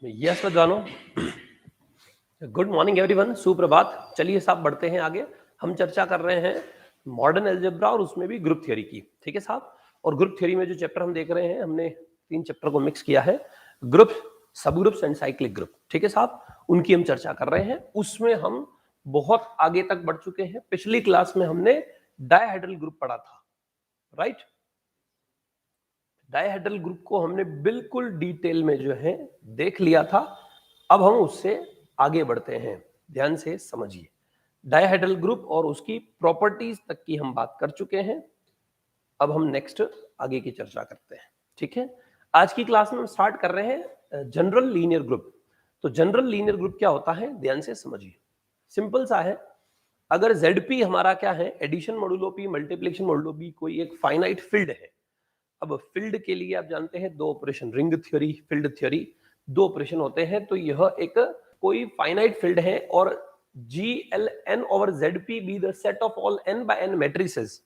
Yes विद्वानों, good morning everyone, सुप्रभात। चलिए साहब बढ़ते हैं आगे। हम चर्चा कर रहे हैं मॉडर्न अलजेब्रा और उसमें भी ग्रुप थ्योरी की। ठीक है साहब। और ग्रुप थ्योरी में जो चैप्टर हम देख रहे हैं, हमने 3 चैप्टर को मिक्स किया है, ग्रुप, सब ग्रुप्स एंड साइक्लिक ग्रुप। ठीक है साहब, उनकी हम चर्चा कर रहे हैं। उसमें हम बहुत आगे तक बढ़ चुके हैं। पिछली क्लास में हमने डायहेड्रल ग्रुप पढ़ा था, राइट। डायहेड्रल ग्रुप को हमने बिल्कुल डिटेल में जो है देख लिया था। अब हम उससे आगे बढ़ते हैं, ध्यान से समझिए। डायहेड्रल ग्रुप और उसकी प्रॉपर्टीज तक की हम बात कर चुके हैं। अब हम नेक्स्ट आगे की चर्चा करते हैं। ठीक है, आज की क्लास में हम स्टार्ट कर रहे हैं जनरल लीनियर ग्रुप। तो जनरल लीनियर ग्रुप क्या होता है, ध्यान से समझिए। सिंपल सा है, अगर ZP हमारा क्या है, addition modulo P multiplication modulo B, कोई एक फाइनाइट फील्ड है। अब फील्ड के लिए आप जानते हैं 2 operation, ring theory, field theory, 2 operation होते हैं। तो यह एक कोई फाइनाइट फील्ड है और GLN over ZP B the set of all n by n matrices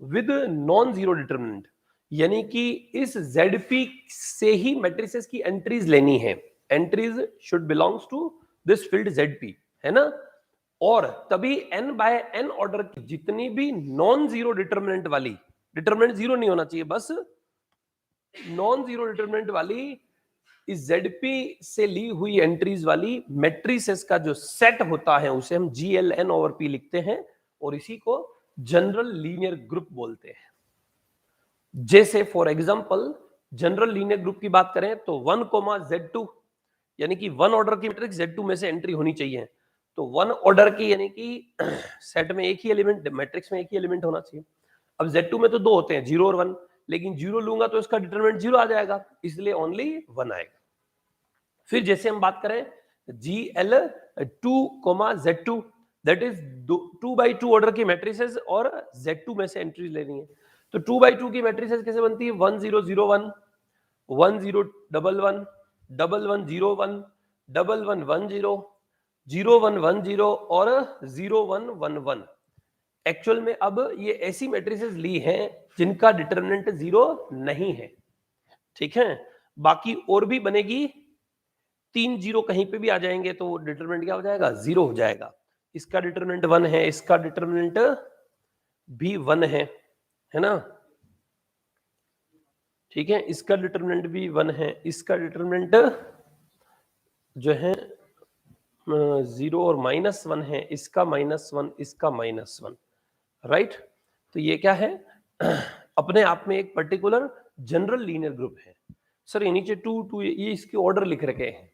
with non zero determinant, यानी कि इस ZP से ही मैट्रिसेस की एंट्रीज लेनी है। Entries should belongs to this field ZP, है ना। और तभी n by n ऑर्डर की जितनी भी नॉन जीरो डिटरमिनेंट वाली, डिटरमिनेंट जीरो नहीं होना चाहिए, बस नॉन जीरो डिटरमिनेंट वाली इस ZP से ली हुई एंट्रीज वाली मैट्रिसेस का जो सेट होता है उसे हम GLN ओवर P लिखते हैं और इसी को जनरल लीनियर ग्रुप बोलते हैं। जैसे for example general linear group की बात करें तो 1, Z2, यानी कि 1 ऑर्डर की मैट्रिक्स Z2 में से एंट्री होनी चाहिए। तो 1 ऑर्डर की यानी कि सेट में एक ही एलिमेंट, मैट्रिक्स में एक ही एलिमेंट होना चाहिए। अब Z2 में तो 2 होते हैं, 0 और 1, लेकिन 0 लूंगा तो इसका डिटरमिनेंट 0 आ जाएगा, इसलिए ओनली 1 आएगा। फिर जैसे हम बात करें GL2, Z2, that is 2 by 2 order की मैट्रिसेस और Z2 में से एंट्रीज लेनी है। तो 2 by 2 की मैट्रिसेस कैसे बनती है, 1 0 0 1, 1 0 1 1, 1 1 0 1, 1 1 1 0, 0 1 1 0 और 0 1 1 1। एक्चुअल में अब ये ऐसी मैट्रिसेस ली हैं जिनका डिटरमिनेंट 0 नहीं है। ठीक है, बाकी और भी बनेगी, 3 0 कहीं पे भी आ जाएंगे तो डिटरमिनेंट क्या हो जाएगा, 0 हो जाएगा। इसका डिटरमिनेंट 1 है, इसका डिटरमिनेंट भी 1 है ना। ठीक है, इसका डिटरमिनेंट भी 1 है, इसका डिटरमिनेंट जो है 0 और -1 है, इसका -1, इसका -1, राइट। तो ये क्या है, अपने आप में एक पर्टिकुलर जनरल लीनियर ग्रुप है। सर ये नीचे 2 2 ये इसके ऑर्डर लिख रखे हैं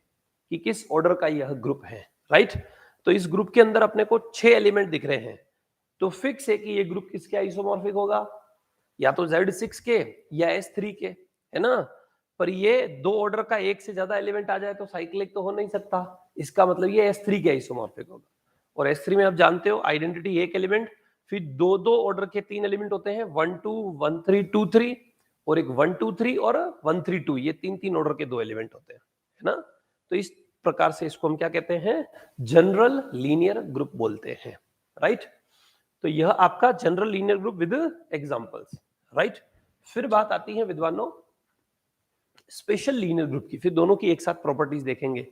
कि किस ऑर्डर का यह ग्रुप है, राइट। तो इस ग्रुप के अंदर अपने को 6 एलिमेंट दिख रहे हैं। तो फिक्स है कि ये ग्रुप किसके आइसोमॉर्फिक होगा, या तो Z6 के या S3 के, है ना। पर ये 2 ऑर्डर का एक से ज्यादा एलिमेंट आ जाए तो साइक्लिक तो हो नहीं सकता, इसका मतलब ये S3 के आइसोमॉर्फिक होगा। और S3 में आप जानते हो आइडेंटिटी एक एलिमेंट, फिर 2 ऑर्डर के 3 एलिमेंट होते हैं, 1 2 1 3 2 3, और एक 1 2 3 और 1 3 2, ये 3 ऑर्डर के 2 एलिमेंट होते हैं, है ना। तो इस प्रकार से इसको हम क्या कहते हैं, जनरल लीनियर ग्रुप बोलते हैं, राइट। तो यह आपका general linear group with examples, right. फिर बात आती है विद्वानों स्पेशल लीनियर ग्रुप की। फिर दोनों की एक साथ प्रॉपर्टीज देखेंगे।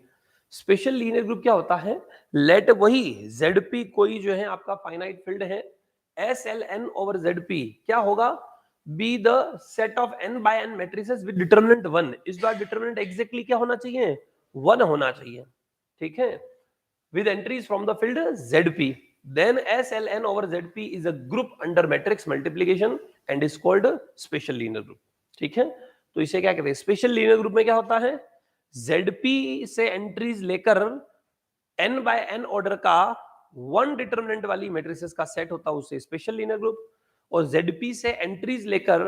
स्पेशल लीनियर ग्रुप क्या होता है, लेट वही ZP कोई जो है आपका फाइनाइट फील्ड है, SLN ओवर ZP क्या होगा, B the set of n by n matrices with determinant 1। इस बार डिटरमिनेंट एग्जैक्टली क्या होना चाहिए, 1 होना चाहिए, ठीक है, with entries from the field ZP, then SLN over ZP is a group under matrix multiplication and is called special linear group। ठीक है, तो इसे क्या कहते हैं, स्पेशल लीनियर ग्रुप में क्या होता है, ZP से एंट्रीज लेकर n by n ऑर्डर का 1 डिटरमिनेंट वाली मैट्रिसेस का सेट होता है उसे स्पेशल लीनियर ग्रुप, और ZP से एंट्रीज लेकर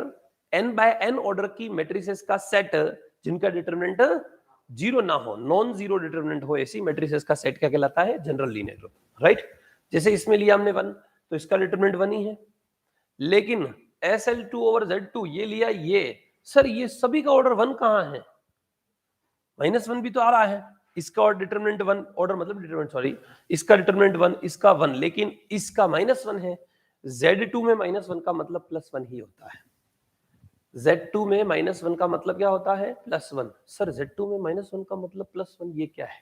n by n ऑर्डर की मैट्रिसेस का सेट जिनका डिटरमिनेंट 0 ना हो, नॉन जीरो डिटरमिनेंट हो, ऐसी मैट्रिसेस का सेट क्या कहलाता है, जनरल लीनियर ग्रुप, राइट। जैसे इसमें लिया हमने 1 तो इसका डिटरमिनेंट 1 ही है, लेकिन SL2 ओवर Z2 ये लिया, ये सर ये सभी का ऑर्डर 1 कहां है, -1 भी तो आ रहा है, इसका और डिटरमिनेंट 1 ऑर्डर मतलब डिटरमिनेंट सॉरी, इसका डिटरमिनेंट 1, इसका 1, लेकिन इसका -1 है। Z2 में -1 का मतलब +1 ही होता है, Z2 में -1 का मतलब क्या होता है? +1। सर Z2 में -1 का मतलब +1, ये क्या है?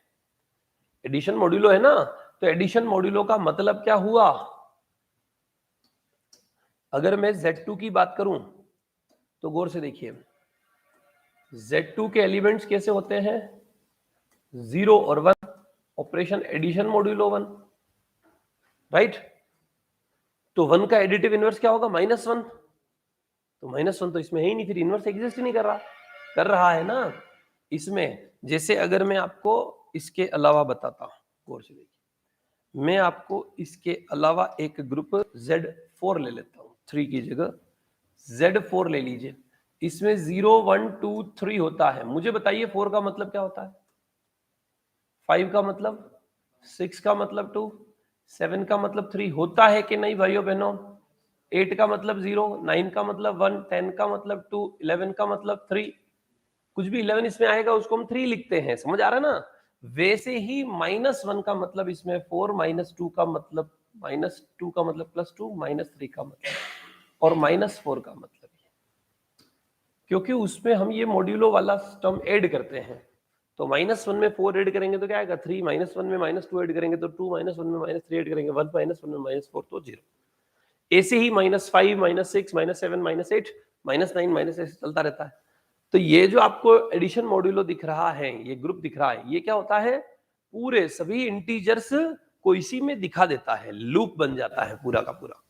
एडिशन मॉड्यूलो है ना, तो एडिशन मॉड्यूलो का मतलब क्या हुआ? अगर मैं Z2 की बात करूं तो गौर से देखिए, Z2 के एलिमेंट्स कैसे होते हैं? 0 और 1, ऑपरेशन एडिशन मॉड्यूलो 1, राइट? तो 1 का एडिटिव इनवर्स क्या होगा? -1। तो -1 तो इसमें है ही नहीं, फिर इनवर्स एग्जिस्ट ही नहीं कर रहा। कर रहा है ना इसमें। जैसे अगर मैं आपको इसके अलावा बताता हूं, गौर से देखिए, मैं आपको इसके अलावा एक ग्रुप Z4 ले लेता हूं, 3 की जगह Z4 ले लीजिए। इसमें 0 1 2 3 होता है। मुझे बताइए 4 का मतलब क्या होता है? 5 का मतलब 6 का मतलब 2, 7 का मतलब 3 होता है कि नहीं भाइयों बहनों? 8 का मतलब 0, 9 का मतलब 1, 10 का मतलब 2, 11 का मतलब 3। कुछ भी 11 इसमें आएगा उसको हम 3 लिखते हैं, समझ आ रहा है ना? वैसे ही -1 का मतलब इसमें 4, -2 का मतलब -2 का मतलब +2, -3 का मतलब और -4 का मतलब, क्योंकि उसमें हम ये मॉड्यूलो वाला टर्म ऐड करते हैं। तो -1 में 4 ऐड करेंगे तो क्या आएगा? 3, -1 में -2 ऐड करेंगे तो 2, -1 में -3 ऐड करेंगे 1, -1 में -4 तो 0। ऐसे ही -5, -6, -7, -8, -9, -8 चलता रहता है। तो ये जो आपको एडिशन मॉड्यूलो दिख रहा है, ये ग्रुप दिख रहा है, ये क्या होता है? पूरे सभी इंटीजर्स को इसी में दिखा देता है, लूप बन जाता है पूरा का पूरा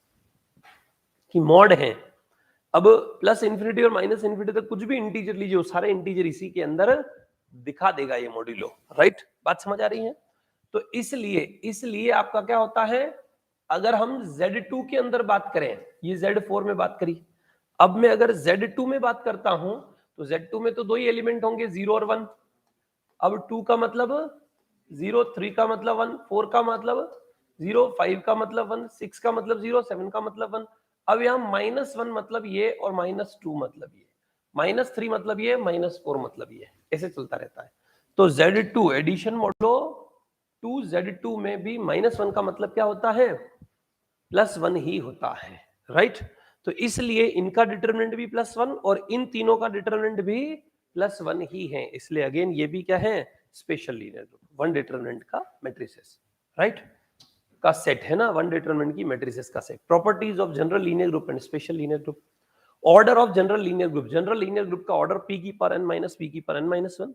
कि मॉड है। अब प्लस इंफिनिटी और माइनस इंफिनिटी तक कुछ भी इंटीजर लीजिए, वो सारे इंटीजर इसी के अंदर दिखा देगा ये मॉड्यूलो, राइट? बात समझ आ रही है? तो इसलिए इसलिए आपका क्या होता है, अगर हम Z2 के अंदर बात करें, ये Z4 में बात करी, अब मैं अगर Z2 में बात करता हूं तो Z2 में तो दो ही एलिमेंट होंगे, 0 और 1। अब 2 का मतलब 0, 3 का मतलब 1, 4 का मतलब 0, 5 का मतलब 1, 6 का मतलब 0, 7 का मतलब 1। अब यहाँ -1 मतलब ये और -2 मतलब ये, -3 मतलब ये, -4 मतलब ये, ऐसे चलता रहता है। तो Z2 एडिशन मॉडलो 2 Z2 में भी -1 का मतलब क्या होता है? +1 ही होता है, राइट? तो इसलिए इनका डिटरमिनेंट भी +1 और इन तीनों का डिटरमिनेंट भी +1 ही है। इसलिए अगेन ये भी क्या है? Special linear group, one determinant का मैट्रिसेस, राइट? का सेट है ना, वन डिटरमिनेंट की मैट्रिसेस का set. Properties of general linear group and special linear group. Order of general linear group, general linear group का ऑर्डर p की power n minus p की power n minus 1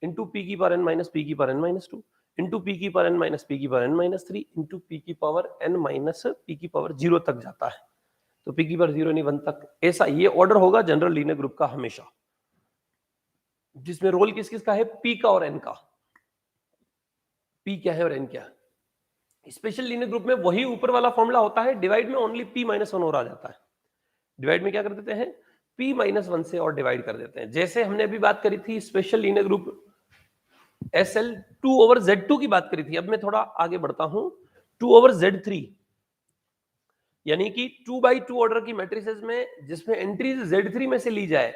into p की power n minus p की power n minus 2 into p की power n minus p की power n minus 3 into p की power n minus p की power 0 तक जाता है। तो p की पावर 0 नहीं 1 तक, ऐसा ये ऑर्डर होगा जनरल लीनियर ग्रुप का हमेशा, जिसमें रोल किस किस का है? p का और n का। p क्या है और n क्या है? स्पेशल लीनियर ग्रुप में वही ऊपर वाला फॉर्मूला होता है, डिवाइड में ओनली p माइनस 1 और आ जाता है। डिवाइड में क्या कर देते हैं? p माइनस 1 से और डिवाइड कर देते हैं। जैसे हमने अभी बात करी थी special linear group SL 2/Z2 की बात करी थी। अब मैं थोड़ा आगे बढ़ता हूं, 2/Z3, यानी कि 2/2 ऑर्डर की मैट्रिसेस में जिसमें एंट्रीज Z3 में से ली जाए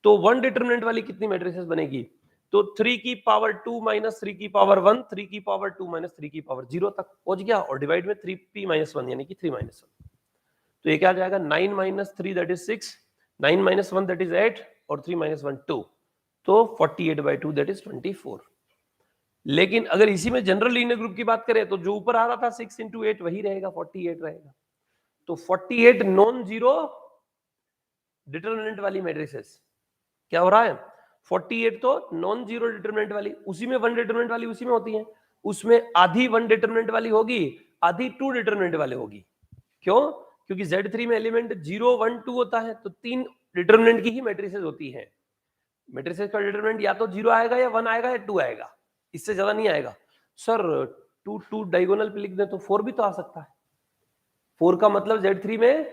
तो वन डिटरमिनेंट वाली कितनी मैट्रिसेस बनेगी? तो 3 की पावर 2 माइनस 3 की पावर 1, 3 की पावर 2 माइनस 3 की पावर 0 तक पहुंच गया, और डिवाइड में 3p माइनस 1 यानी कि 3 माइनस 1। तो ये क्या आ जाएगा? 9 minus 3 that is 6, 9 minus 1 that is 8 और 3 माइनस 1 2, तो 48/2 दैट इज 24। लेकिन अगर इसी में जनरल लीनियर ग्रुप की बात करें तो जो ऊपर आ रहा था 6 इंटू 8 वही रहेगा, 48 रहेगा। तो 48 नॉन जीरो डिटरमिनेंट वाली मैट्रिसेस क्या हो रहा है? 48 तो नॉन जीरो डिटरमिनेंट वाली, उसी में वन डिटरमिनेंट वाली उसी में होती है, उसमें आधी वन डिटरमिनेंट वाली होगी, आधी टू डिटरमिनेंट वाले होगी। क्यों? क्योंकि Z3 में एलिमेंट 0 1 2 होता है, तो तीन डिटरमिनेंट की ही मैट्रिसेस होती है। मैट्रिसेस का डिटरमिनेंट या तो 0 आएगा या 1 आएगा या 2 आएगा, इससे ज्यादा नहीं आएगा। सर 2 2 डायगोनल पे लिख दे तो 4 भी तो आ सकता है। 4 का मतलब Z3 में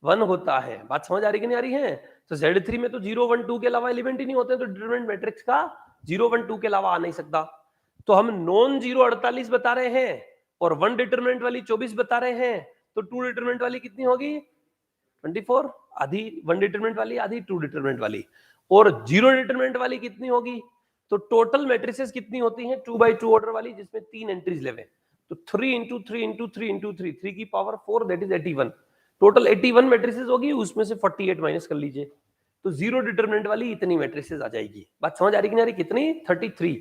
1 होता है। बात समझ आ रही कि नहीं आ रही है? तो Z3 में तो 0 1 2 के अलावा एलिमेंट ही नहीं होते, तो डिटरमिनेंट मैट्रिक्स का 0 1 2 के अलावा आ नहीं सकता। तो हम नॉन जीरो 48 बता रहे हैं और वन डिटरमिनेंट वाली 24 बता रहे हैं, तो टू डिटरमिनेंट वाली कितनी होगी? 24, आधी वन डिटरमिनेंट वाली आधी टू डिटरमिनेंट वाली, और जीरो डिटरमिनेंट वाली कितनी होगी? तो टोटल मैट्रिसेस कितनी होती हैं 2/2 ऑर्डर वाली, जिसमें तीन एंट्रीज लेवे, तो 3 इंटू 3 इंटू 3 इंटू 3, 3 की power 4 that is 81। Total 81 matrices होगी, उसमें से 48 माइनस कर लीजिए, तो जीरो डिटरमिनेंट वाली इतनी मैट्रिसेस आ जाएगी। बात समझ आ रही कि नहीं आ रही? कितनी? 33।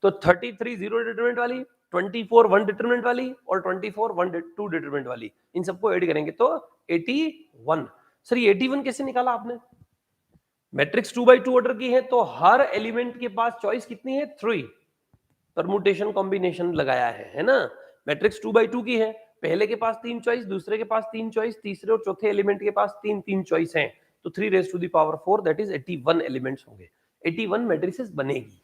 तो 33 जीरो डिटरमिनेंट वाली, 24 वन डिटरमिनेंट वाली और 24 वन टू डिटरमिनेंट वाली, इन सबको ऐड करेंगे तो 81। सर ये 81 कैसे निकाला आपने? मैट्रिक्स 2x2 ऑर्डर की है तो हर एलिमेंट के पास चॉइस कितनी है? 3। परमुटेशन कॉम्बिनेशन लगाया है ना। मैट्रिक्स 2x2 की है, पहले के पास 3 चॉइस, दूसरे के पास 3 चॉइस, तीसरे और चौथे एलिमेंट के पास 3 चॉइस हैं, तो 3 raise to the power 4 that is 81 elements होंगे। 81 मैट्रिसेस बनेगी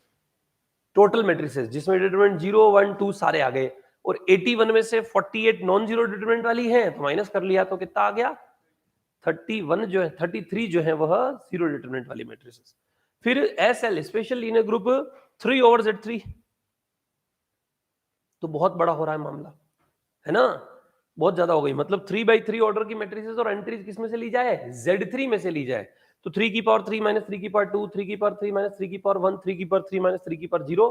टोटल मैट्रिसेस, जिसमें डिटरमिनेंट 0 1 2 सारे आ गए, और 81 में से 48 नॉन जीरो डिटरमिनेंट वाली है तो माइनस कर लिया तो कितना आ गया? 31 जो है, 33 जो है वह जीरो डिटरमिनेंट वाली मैट्रिसेस। फिर SL special linear group 3/Z3, तो बहुत बड़ा हो रहा है मामला, है ना, बहुत ज्यादा हो गई। मतलब 3/3 ऑर्डर की मैट्रिसेस और एंट्रीज किस में से ली जाए? Z3 में से ली जाए। तो 3 की पावर 3 माइनस 3 की पावर 2, 3 की पावर 3 माइनस 3 की पावर 1, 3 की पावर 3 माइनस 3 की पावर 0,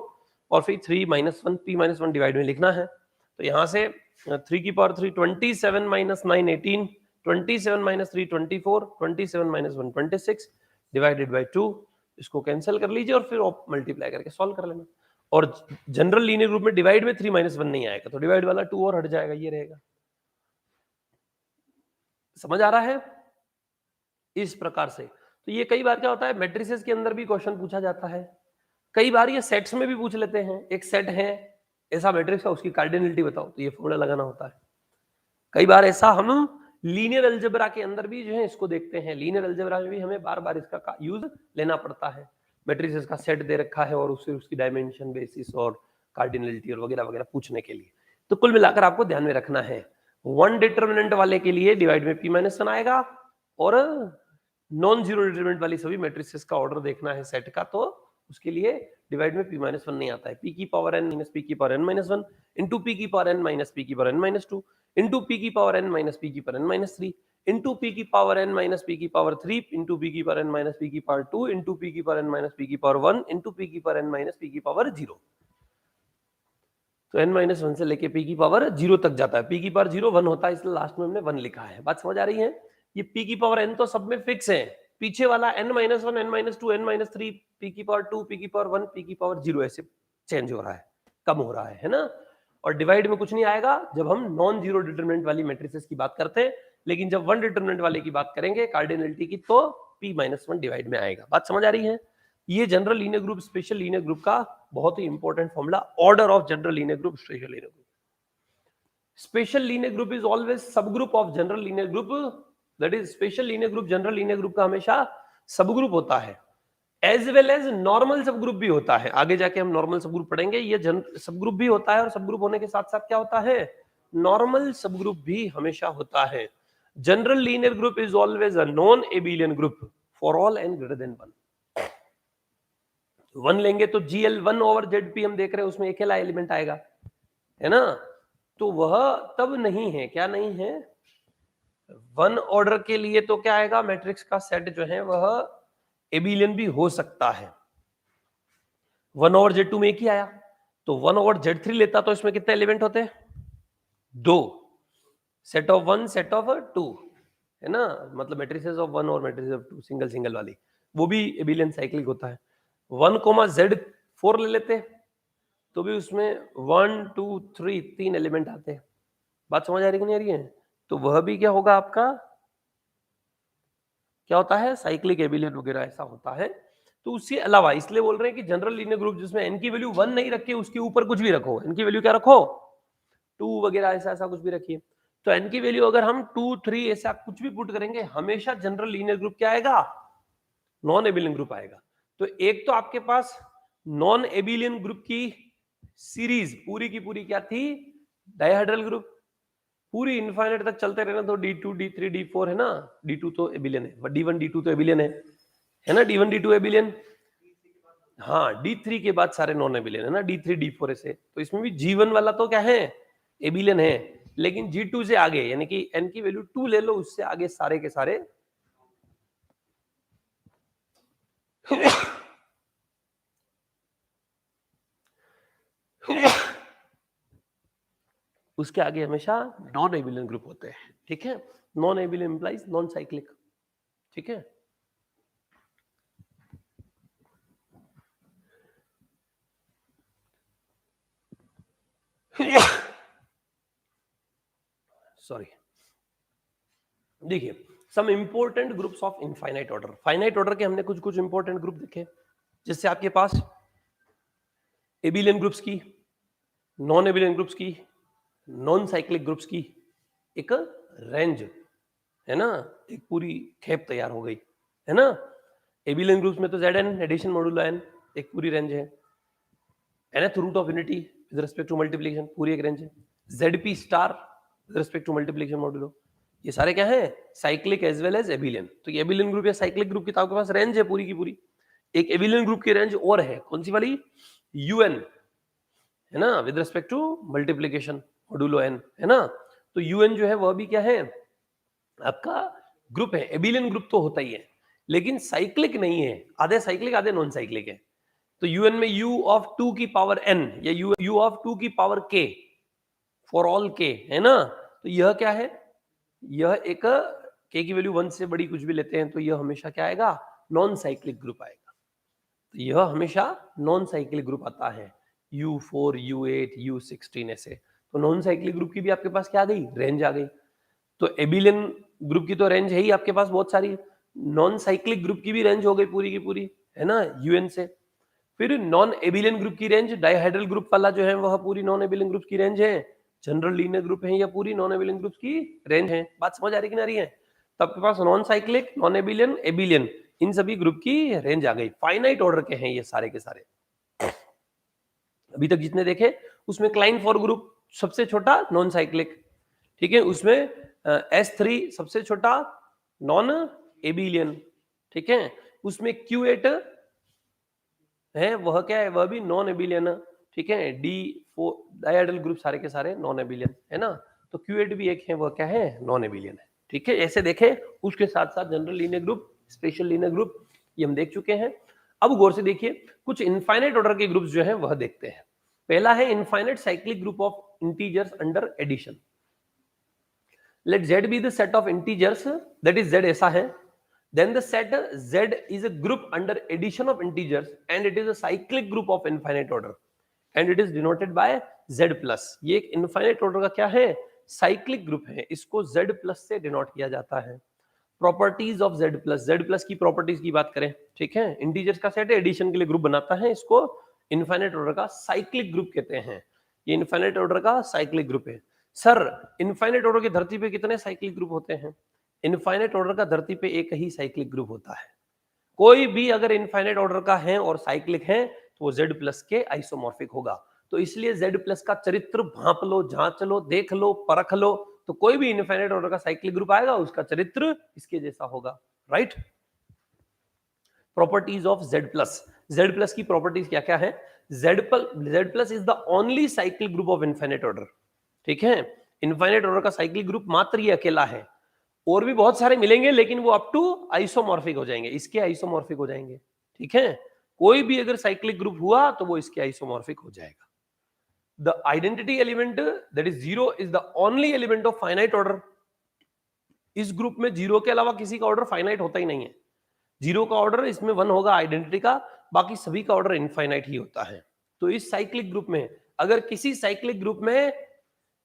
और फिर 3 माइनस 1 p-1 डिवाइड में लिखना है। तो यहां से 3 की power 3 27 minus 9 18, 27 minus 3 24, 27 minus 1 26 divided by 2। इसको कैंसिल कर लीजिए और फिर मल्टीप्लाई करके सॉल्व कर लेना। और जनरल लीनियर ग्रुप में डिवाइड में 3 माइनस 1 नहीं आएगा, तो डिवाइड वाला 2 और हट जाएगा, ये रहेगा। समझ आ रहा है? इस प्रकार से। तो ये कई बार क्या होता है, मैट्रिसेस के अंदर भी क्वेश्चन पूछा जाता है, कई बार ये सेट्स में भी पूछ लेते हैं। एक सेट है ऐसा मैट्रिक्स का, उसकी कार्डिनलिटी बताओ, तो ये फॉर्मूला लगाना होता है। कई बार ऐसा हम लीनियर अलजेब्रा के अंदर भी जो है इसको देखते हैं, लीनियर अलजेब्रा में भी हमें बार बार इसका यूज लेना पड़ता है। मैट्रिसेस का सेट दे रखा है और उससे उसकी डायमेंशन, बेसिस और कार्डिनलिटी और वगैरह वगैरह पूछने के लिए। तो कुल मिलाकर आपको ध्यान में रखना है, वन डिटरमिनेंट वाले के लिए डिवाइड में p-1 आएगा, और नॉन जीरो डिटरमिनेंट वाली सभी मैट्रिसेस का ऑर्डर देखना है सेट का, तो उसके लिए डिवाइड में p-1 नहीं आता है। p की पावर n माइनस p की पावर n-1 इंटू p की पावर n माइनस p की पावर n-2 इंटू p की पावर n माइनस p की पावर n-3 इंटू p की पावर n माइनस p की पावर 3 इंटू p की power n minus p की power 2 into p की power n minus p की power 1 into p की power n minus p की power 0। तो n-1 से लेके p की पावर 0 तक जाता है। p की पावर 0 1 होता है, इसलिए लास्ट में हमने 1 लिखा है। बात समझ आ रही है? ये p की पावर n तो सब में फिक्स है, पीछे वाला n-1 n-2 n-3 p की पावर 2 p की पावर 1 p की पावर 0 ऐसे चेंज हो रहा है, कम हो रहा है ना। और डिवाइड में कुछ नहीं आएगा जब हम नॉन जीरो डिटरमिनेंट वाली मैट्रिसेस की बात करते हैं, लेकिन जब वन डिटरमिनेंट वाले की बात करेंगे कार्डिनलिटी की, तो p-1 डिवाइड में आएगा। बात समझ आ रही है? ये general linear group special linear group का बहुत ही important formula, order of general linear group special linear group. Special linear group is always सब group of general linear group, that is special linear group general linear group का हमेशा subgroup होता है, as well as normal subgroup भी होता है। आगे जाके हम नॉर्मल सब ग्रुप पढ़ेंगे, ये सब ग्रुप भी होता है, और सब ग्रुप होने के साथ साथ क्या होता है, नॉर्मल सब ग्रुप भी हमेशा होता है। General linear group is always a non abelian group for all n greater than 1। 1 लेंगे तो GL 1 ओवर ZP हम देख रहे हैं, उसमें अकेला एलिमेंट आएगा, है ना, तो वह तब नहीं है, क्या नहीं है, 1 ऑर्डर के लिए तो क्या आएगा, मैट्रिक्स का सेट जो है वह एबिलियन भी हो सकता है। 1 ओवर Z2 में एक ही आया, तो 1 ओवर Z3 लेता तो इसमें कितने एलिमेंट होते? 2, सेट ऑफ 1 सेट ऑफ 2, है ना, मतलब मैट्रिसेस ऑफ 1 और मैट्रिसेस ऑफ 2 सिंगल सिंगल वाली, वो भी एबिलियन साइक्लिक होता है। 1, Z4 ले लेते तो भी उसमें 1 2 3 3 एलिमेंट आते हैं। बात समझ आ रही कि नहीं आ रही है? तो वह भी क्या होगा आपका, क्या होता है, साइक्लिक एबिलियन वगैरह ऐसा होता है। तो उसके अलावा इसलिए बोल रहे हैं कि जनरल लीनियर ग्रुप जिसमें n की वैल्यू 1 नहीं रखी, उसके ऊपर कुछ भी रखो, n की वैल्यू क्या रखो, 2 वगैरह ऐसा ऐसा कुछ भी रखिए, तो n की वैल्यू अगर हम 2 3 ऐसा कुछ भी पुट करेंगे, हमेशा जनरल लीनियर ग्रुप क्या आएगा, नॉन एबिलियन ग्रुप आएगा। तो एक तो आपके पास नॉन एबिलियन ग्रुप की सीरीज पूरी की पूरी क्या थी, डायहेड्रल ग्रुप, पूरी इनफाइनाइट तक चलते रहना, तो D2 D3 D4 है ना, D2 तो एबिलियन है, D1 D2 तो एबिलियन है ना, D1 D2 एबिलियन, हाँ D3 के बाद सारे नॉन एबिलियन है ना, D3 D4 ऐसे, तो इसमें भी G1 वाला तो क्या है, एबिलियन है, लेकिन G2 से आगे यानी कि n की वैल्यू 2 ले लो, उससे आगे सारे के सारे उसके आगे हमेशा नॉन एबिलियन ग्रुप होते हैं, ठीक है। Non abelian implies non cyclic, ठीक है। सॉरी, देखिए some important groups of infinite order. Finite order के हमने कुछ कुछ इंपॉर्टेंट ग्रुप देखे, जिससे आपके पास एबिलियन ग्रुप्स की, नॉन एबिलियन ग्रुप्स की, नॉन साइक्लिक ग्रुप्स की एक रेंज है ना, एक पूरी खेप तैयार हो गई है ना। एबिलियन ग्रुप्स में तो Zn एडिशन मॉडुलो n एक पूरी रेंज है, nth root of unity with respect to multiplication पूरी एक रेंज है, Zp star with respect to multiplication modulo, ये सारे क्या है, cyclic as well as abelian. तो ये एबिलियन ग्रुप या साइक्लिक ग्रुप की तो आपके पास रेंज है पूरी की पूरी। एक एबिलियन ग्रुप की रेंज और है, कौन सी वाली, un है ना, with respect to multiplication modulo n है ना। तो un जो है वह भी क्या है, आपका ग्रुप है। एबिलियन ग्रुप तो होता ही है, लेकिन साइक्लिक नहीं है, आधे साइक्लिक आधे नॉन साइक्लिक है। तो un में u ऑफ 2 की पावर n या u ऑफ 2 की power k for all k है ना। तो यह क्या है, यह एक k की वैल्यू 1 से बड़ी कुछ भी लेते हैं तो यह हमेशा क्या आएगा, नॉन साइक्लिक ग्रुप आएगा। तो यह हमेशा नॉन साइक्लिक ग्रुप आता है, u4 u8 u16 ऐसे। तो नॉन साइक्लिक ग्रुप की भी आपके पास क्या आ गई, रेंज आ गई। तो एबिलियन ग्रुप की तो रेंज है ही आपके पास बहुत सारी, नॉन साइक्लिक ग्रुप की भी रेंज हो गई पूरी की पूरी है ना un से। फिर नॉन एबिलियन ग्रुप की रेंज, डाइहाइड्रल ग्रुप वाला जो है वह पूरी नॉन एबिलियन ग्रुप की रेंज है, जनरल लीनियर ग्रुप है या पूरी नॉन एबिलियन ग्रुप की रेंज है। बात समझ आ रही कि नहीं आ रही है। तो आपके पास non cyclic, non abelian, abelian, इन सभी ग्रुप की रेंज आ गई। फाइनाइट ऑर्डर के हैं ये सारे के सारे, अभी तक जितने देखे उसमें क्लाइन फोर ग्रुप सबसे छोटा नॉन साइक्लिक, ठीक है, उसमें S3 सबसे छोटा नॉन एबिलियन, ठीक है, उसमें Q8 है वह क्या है, वह भी नॉन एबिलियन, ठीक है, D4 डायहेड्रल ग्रुप सारे के सारे नॉन एबिलियन है ना। तो Q8 भी एक है, वह क्या है, नॉन एबिलियन है, ठीक है। ऐसे देखें, उसके साथ साथ general linear group, special linear group, ये हम देख चुके हैं। अब गौर से देखिए कुछ इनफाइनाइट ऑर्डर के ग्रुप्स जो है वह देखते हैं। पहला है infinite cyclic group of integers under addition. Let z be the set of integers, that is z ऐसा है, then the set z is a group under addition of integers and it is a cyclic group of infinite order and it is denoted by z plus। ये एक infinite order का क्या है, cyclic group है, इसको z plus से denote किया जाता है। Properties of z plus, z plus की प्रॉपर्टीज की बात करें, ठीक है, इंटीजर्स का सेट है, एडिशन के लिए ग्रुप बनाता है, इसको इनफाइनाइट ऑर्डर का साइक्लिक ग्रुप कहते हैं। ये इनफाइनाइट ऑर्डर का साइक्लिक ग्रुप है। सर इनफाइनाइट ऑर्डर की धरती पे कितने साइक्लिक ग्रुप होते हैं, इनफाइनाइट ऑर्डर का धरती पे एक ही साइक्लिक ग्रुप होता है। कोई भी अगर इनफाइनाइट ऑर्डर का है और साइक्लिक है तो वो Z प्लस के आइसोमॉर्फिक होगा। तो इसलिए Z प्लस का चरित्र भांप लो, जांच लो, देख लो, परख लो, तो कोई भी इनफाइनाइट ऑर्डर का साइक्लिक ग्रुप आएगा उसका चरित्र इसके जैसा होगा, right. Properties of Z plus की प्रॉपर्टीज क्या क्या है, Z plus is the only cyclic group of infinite order, ठीक है, इनफाइनाइट ऑर्डर का साइक्लिक ग्रुप मात्र ये अकेला है, और भी बहुत सारे मिलेंगे लेकिन वो अप टू आइसोमॉर्फिक हो जाएंगे, इसके आइसोमॉर्फिक हो जाएंगे, ठीक है। कोई भी अगर साइक्लिक ग्रुप हुआ तो वो इसके आइसोमॉर्फिक हो जाएगा। The identity element that is zero is the only element of finite order. इस ग्रुप में जीरो के अलावा किसी का ऑर्डर फाइनाइट होता ही नहीं है। जीरो का ऑर्डर इसमें 1 होगा आइडेंटिटी का, बाकी सभी का ऑर्डर इनफाइनाइट ही होता है। तो इस साइक्लिक ग्रुप में अगर किसी साइक्लिक ग्रुप में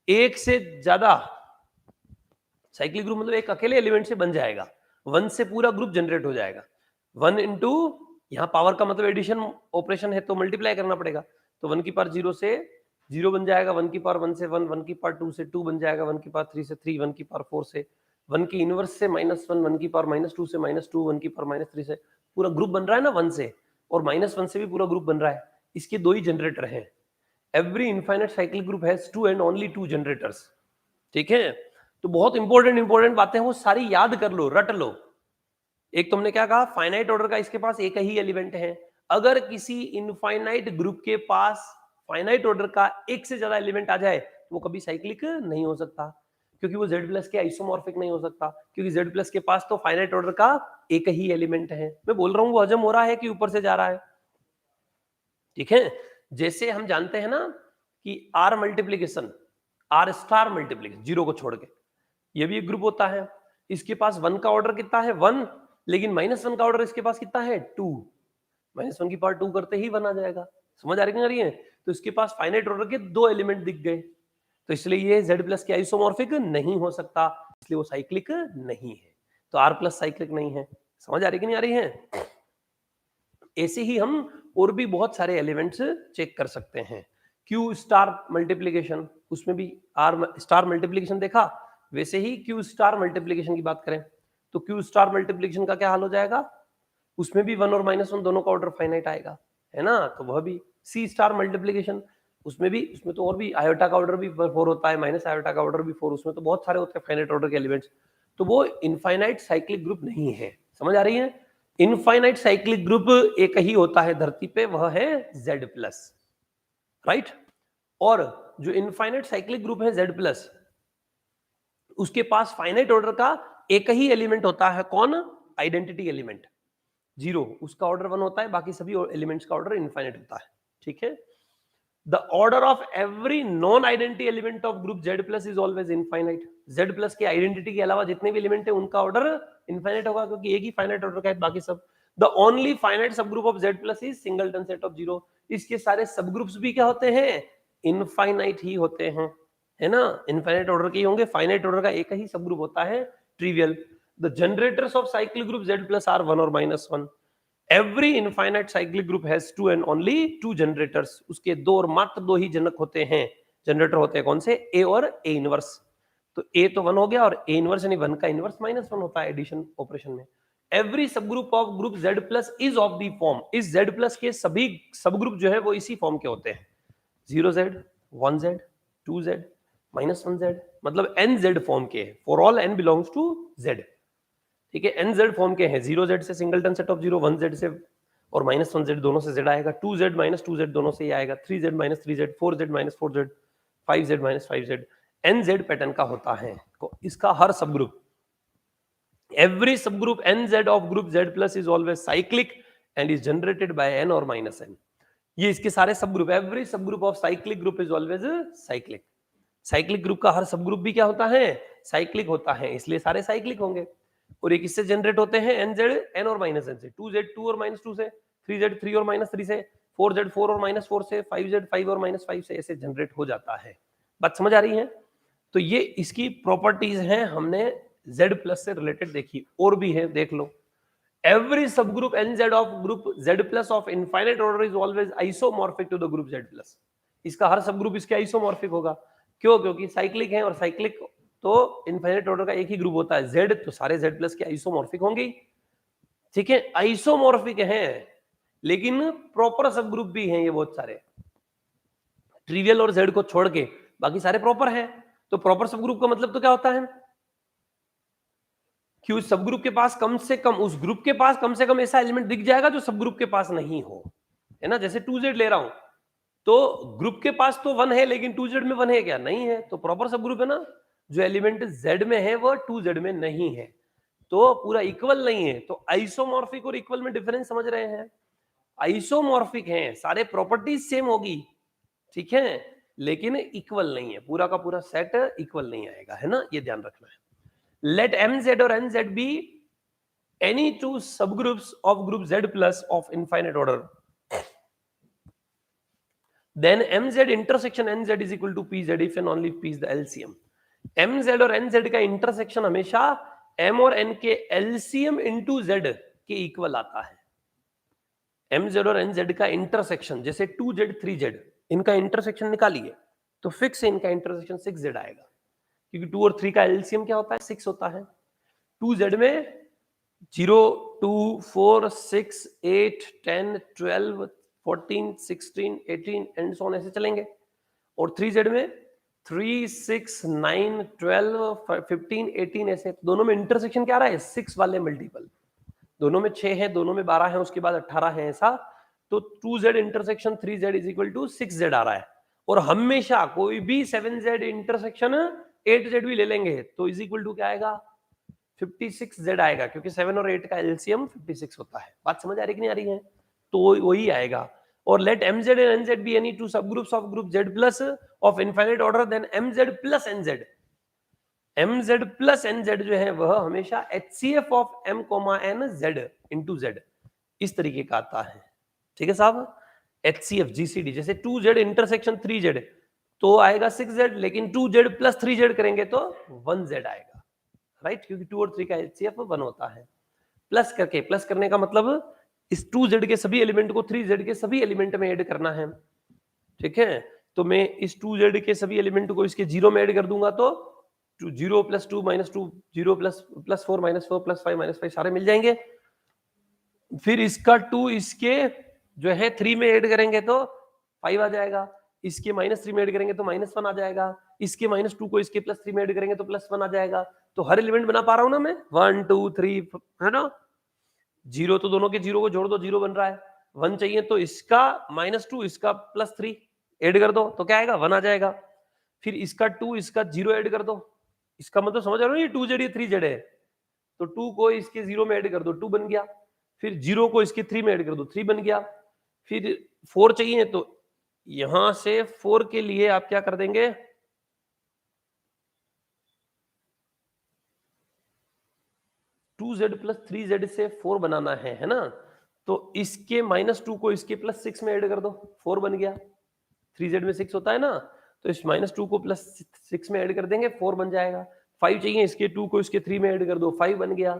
एक से ज्यादा, साइक्लिक ग्रुप मतलब एक अकेले एलिमेंट से बन जाएगा, 1 से पूरा ग्रुप जनरेट हो जाएगा। 1 इंटू यहाँ पावर का मतलब एडिशन ऑपरेशन है तो मल्टीप्लाई करना पड़ेगा, तो 1 की पावर 0 से 0 बन जाएगा, 1 की पावर 1 से 1, 1 की पावर 2 से 2 बन जाएगा, 1 की पावर 3 से 3, 1 की पावर 4 से 1 की इनवर्स से -1, 1 की पावर -2 से -2, 1 की पावर -3 से पूरा ग्रुप बन रहा है ना 1 से, और -1 से भी पूरा ग्रुप बन रहा है। इसके दो ही जनरेटर हैं। Every infinite cyclic group has 2 and only 2 generators, ठीक है। तो बहुत इंपॉर्टेंट बातें वो सारी याद कर लो, रट लो। एक तुमने क्या कहा, फाइनाइट ऑर्डर का इसके पास एक ही एलिमेंट है। अगर किसी इनफाइनाइट ग्रुप के पास फाइनाइट ऑर्डर का एक से ज्यादा एलिमेंट आ जाए तो वो कभी साइक्लिक नहीं हो सकता, क्योंकि वो Z प्लस के आइसोमॉर्फिक नहीं हो सकता, क्योंकि Z प्लस के पास तो फाइनाइट ऑर्डर का एक ही एलिमेंट है। मैं बोल रहा हूं वो हजम हो रहा है कि ऊपर से जा रहा है, ठीक है। जैसे हम जानते हैं ना कि R multiplication, R star multiplication, zero को छोड़ के, ये भी एक ग्रुप होता है। इसके पास 1 का ऑर्डर कितना है, 1, लेकिन -1 का ऑर्डर इसके पास कितना है, 2। -1 की पावर 2 करते ही 1 आ जाएगा। समझ आ रही है? तो इसके पास फाइनाइट ऑर्डर के 2 एलिमेंट दिख गए, तो इसलिए ये Z प्लस के आइसोमॉर्फिक नहीं हो सकता, इसलिए वो साइक्लिक नहीं है। तो R प्लस साइक्लिक नहीं है। समझ आ रही कि नहीं आ रही है? ऐसे ही हम और भी बहुत सारे एलिमेंट्स चेक कर सकते हैं। Q स्टार मल्टीप्लीकेशन, उसमें भी R स्टार मल्टीप्लीकेशन देखा, वैसे ही Q स्टार मल्टीप्लीकेशन की बात करें तो Q स्टार मल्टीप्लीकेशन का क्या हाल हो जाएगा, उसमें भी 1 और -1 दोनों का ऑर्डर फाइनाइट आएगा, है ना? तो वह भी C स्टार मल्टीप्लीकेशन, उसमें तो और भी आयोटा का ऑर्डर भी 4 होता है, माइनस आयोटा का ऑर्डर भी 4, उसमें तो बहुत सारे होते हैं फाइनाइट ऑर्डर के एलिमेंट्स, तो वो इनफाइनाइट साइक्लिक ग्रुप नहीं है। समझ आ रही है? इनफाइनाइट साइक्लिक ग्रुप एक ही होता है धरती पे, वह है Z प्लस, राइट? और जो इनफाइनाइट साइक्लिक ग्रुप है Z प्लस, उसके पास फाइनाइट ऑर्डर का एक ही एलिमेंट होता है, कौन? आइडेंटिटी एलिमेंट 0, उसका ऑर्डर 1 होता है, बाकी सभी एलिमेंट्स का ऑर्डर इनफाइनाइट होता है, ठीक है? The order of every non-identity element of group Z plus is always infinite. Z plus के आइडेंटिटी के अलावा जितने भी एलिमेंट है उनका ऑर्डर इनफाइनाइट होगा, क्योंकि एक ही फाइनाइट ऑर्डर का है, बाकी सब। The only finite subgroup of Z plus is singleton set of 0. इसके सारे सबग्रुप्स भी क्या होते हैं? इनफाइनाइट ही होते हैं, है ना? इनफाइनाइट ऑर्डर के ही होंगे, फाइनाइट ऑर्डर का एक ही सबग्रुप होता है, trivial. The generators of cyclic group Z plus are 1 or -1. Every infinite cyclic group has 2 and only 2 generators. उसके दो और मात्र 2 ही जनक होते हैं, जनरेटर होते हैं, कौन से? A और A इनवर्स। तो A तो 1 हो गया, और A इनवर्स यानी 1 का इनवर्स -1 होता है एडिशन ऑपरेशन में। Every subgroup of group Z plus is of the form, इस Z plus के सभी सबग्रुप जो है वो इसी फॉर्म के होते हैं, 0Z, 1Z, 2Z, -1Z, मतलब NZ फॉर्म के, for all n belongs to Z, ठीक है? NZ फॉर्म के हैं, 0Z से सिंगलटन सेट ऑफ 0, 1Z से और -1Z दोनों से Z आएगा, 2Z -2Z दोनों से ही आएगा, 3Z -3Z, 4Z -4Z, 5Z -5Z, NZ pattern का होता है। इसका हर subgroup, every subgroup NZ of group Z plus is always cyclic and is generated by n or -n. ये इसके सारे subgroup, every subgroup of cyclic group is always cyclic. Cyclic group का हर subgroup भी क्या होता है? साइक्लिक होता है, इसलिए सारे साइक्लिक होंगे। और ये किससे जनरेट होते हैं? NZ n और -n से, 2Z 2 और -2 से, 3Z 3 और -3 से, 4Z 4 और -4 से, 5Z 5 और -5 से, ऐसे जनरेट हो जाता है। बात समझ आ रही है? तो ये इसकी प्रॉपर्टीज हैं, हमने Z प्लस से रिलेटेड देखी, और भी है, देख लो। Every subgroup NZ of group Z plus of infinite order is always isomorphic to the group Z plus. इसका हर सबग्रुप इसके आइसोमॉर्फिक होगा, क्यों? क्योंकि साइक्लिक है, और साइक्लिक तो इनफाइनाइट ऑर्डर का एक ही ग्रुप होता है, Z, तो सारे Z प्लस के आइसोमॉर्फिक होंगे, ठीक है? आइसोमॉर्फिक हैं, लेकिन प्रॉपर सबग्रुप भी हैं ये बहुत सारे, ट्रिवियल और Z को छोड़ के बाकी सारे प्रॉपर हैं। तो प्रॉपर सबग्रुप का मतलब तो क्या होता है कि उस सबग्रुप के पास कम से कम, उस ग्रुप के पास कम से कम ऐसा एलिमेंट दिख जाएगा जो सबग्रुप के पास नहीं हो, है ना? जैसे 2Z ले रहा हूं, तो ग्रुप के पास तो 1 है, लेकिन 2Z में 1 है क्या? नहीं है, तो प्रॉपर सबग्रुप है ना। जो एलिमेंट Z में है वो 2Z में नहीं है, तो पूरा इक्वल नहीं है। तो आइसोमॉर्फिक और इक्वल में डिफरेंस समझ रहे हैं? आइसोमॉर्फिक हैं, सारे प्रॉपर्टीज सेम होगी, ठीक है, लेकिन इक्वल नहीं है, पूरा का पूरा सेट इक्वल नहीं आएगा, है ना? ये ध्यान रखना है। Let MZ or NZ be any two subgroups of group Z plus of infinite order. Then MZ intersection NZ is equal to PZ if and only if P is the LCM. MZ और NZ का intersection हमेशा M और N के LCM into Z के equal आता है। MZ और NZ का इंटरसेक्शन, जैसे 2Z 3Z, इनका इंटरसेक्शन निकालिए तो फिक्स इनका इंटरसेक्शन 6Z आएगा, क्योंकि 2 और 3 का एलसीएम क्या होता है? 6 होता है। 2Z में 0 2 4 6 8 10 12 14 16 18 एंड सो ऑन ऐसे चलेंगे, और 3Z में 3 6 9 12 15 18 ऐसे। दोनों में इंटरसेक्शन क्या आ रहा है? 6 वाले मल्टीपल, दोनों में 6 है, दोनों में 12 है, उसके बाद 18 है, ऐसा। तो 2Z intersection 3Z is equal to 6Z आ रहा है, और हमेशा कोई भी 7Z इंटरसेक्शन 8Z भी ले लेंगे तो इज इक्वल टू क्या आएगा? 56Z आएगा, क्योंकि 7 और 8 का एलसीएम 56 होता है। बात समझ आ रही कि नहीं आ रही है? तो वही आएगा। और let MZ and NZ be any two subgroups of group Z plus of infinite order, then MZ plus NZ, MZ plus NZ जो है वह हमेशा HCF of M, N Z into Z इस तरीके का आता है, ठीक है साहब? HCF GCD, जैसे 2Z इंटरसेक्शन 3Z तो आएगा 6Z, लेकिन 2Z प्लस 3Z करेंगे तो 1Z आएगा, राइट, क्योंकि 2 और 3 का HCF 1 होता है। प्लस करके, प्लस करने का मतलब इस 2Z के सभी एलिमेंट को 3Z के सभी एलिमेंट में ऐड करना है, ठीक है। तो मैं इस 2Z के सभी एलिमेंट को इसके 0 में ऐड कर दूंगा तो 0 plus 2 minus 2, 0 plus 4 minus 4 plus 5 minus 5 सारे मिल जाएंगे। फिर इसका 2 इसके जो है 3 में ऐड करेंगे तो 5 आ जाएगा, इसके -3 में ऐड करेंगे तो -1 आ जाएगा, इसके -2 को इसके +3 में ऐड करेंगे तो +1 आ जाएगा। तो हर एलिमेंट बना पा रहा हूं ना मैं, 1 2 3, है ना। 0 तो दोनों के 0 को जोड़ दो, 0 बन रहा है। 1 चाहिए तो इसका -2 इसका +3 ऐड कर दो तो क्या आएगा, 1 आ जाएगा। फिर इसका 2 इसका 0 ऐड कर दो, इसका मतलब समझ रहे हो, ये 2Z ये 3Z है, तो 2 को इसके 0 में ऐड कर दो, 2 बन गया। फिर 0 को इसके 3 में ऐड कर दो, 3 बन गया। फिर 4 चाहिए तो यहां से 4 के लिए आप क्या कर देंगे, 2Z प्लस 3Z से 4 बनाना है ना। तो इसके -2 को इसके +6 में ऐड कर दो, 4 बन गया। 3Z में 6 होता है ना, तो इस -2 को +6 में ऐड कर देंगे, 4 बन जाएगा। 5 चाहिए, इसके 2 को इसके 3 में ऐड कर दो, 5 बन गया।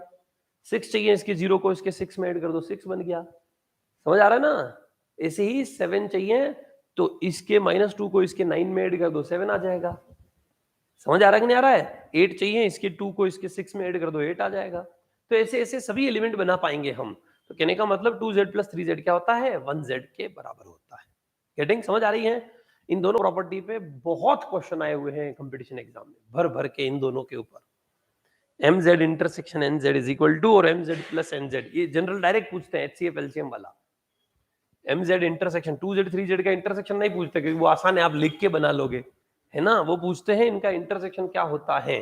6 चाहिए, इसके 0 को इसके 6 में ऐड कर दो, 6 बन गया। समझ आ रहा है ना। ऐसे ही 7 चाहिए तो इसके -2 को इसके 9 में ऐड कर दो, 7 आ जाएगा। समझ आ रहा है कि नहीं आ रहा है। 8 चाहिए, इसके 2 को इसके 6 में ऐड कर दो, 8 आ जाएगा। तो ऐसे ऐसे सभी एलिमेंट बना पाएंगे हम। तो कहने का मतलब 2Z प्लस 3Z क्या होता है, 1Z के बराबर होता है। गेटिंग, समझ आ रही है। इन दोनों प्रॉपर्टी पे बहुत क्वेश्चन आए हुए हैं कंपटीशन एग्जाम में, भर भर के इन दोनों के ऊपर। MZ intersection NZ is equal to और MZ प्लस NZ, ये जनरल डायरेक्ट पूछते हैं HCF LCM वाला। MZ इंटरसेक्शन 2Z 3Z का इंटरसेक्शन नहीं पूछते, क्योंकि वो आसान है, आप लिख के बना लोगे, है ना। वो पूछते हैं इनका इंटरसेक्शन क्या होता है,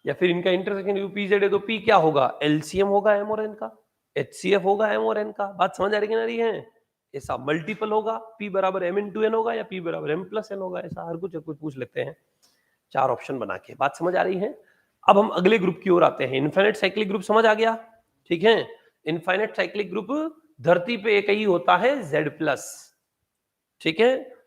या फिर इनका इंटरसेक्शन PZ है तो P क्या होगा, LCM होगा M और N का, HCF होगा M और N का। बात समझ आ रही है ना रही है। ऐसा मल्टीपल होगा, P बराबर M इंटू N होगा या P बराबर M प्लस N होगा, ऐसा हर कुछ पूछ लेते हैं 4 ऑप्शन बना के। बात समझ आ रही है। अब हम अगले ग्रुप की ओर आते हैं। इनफाइनाइट साइक्लिक ग्रुप समझ आ गया, ठीक है। इनफाइनाइट साइक्लिक ग्रुप धरती पे एक ही होता है Z+, ठीक है।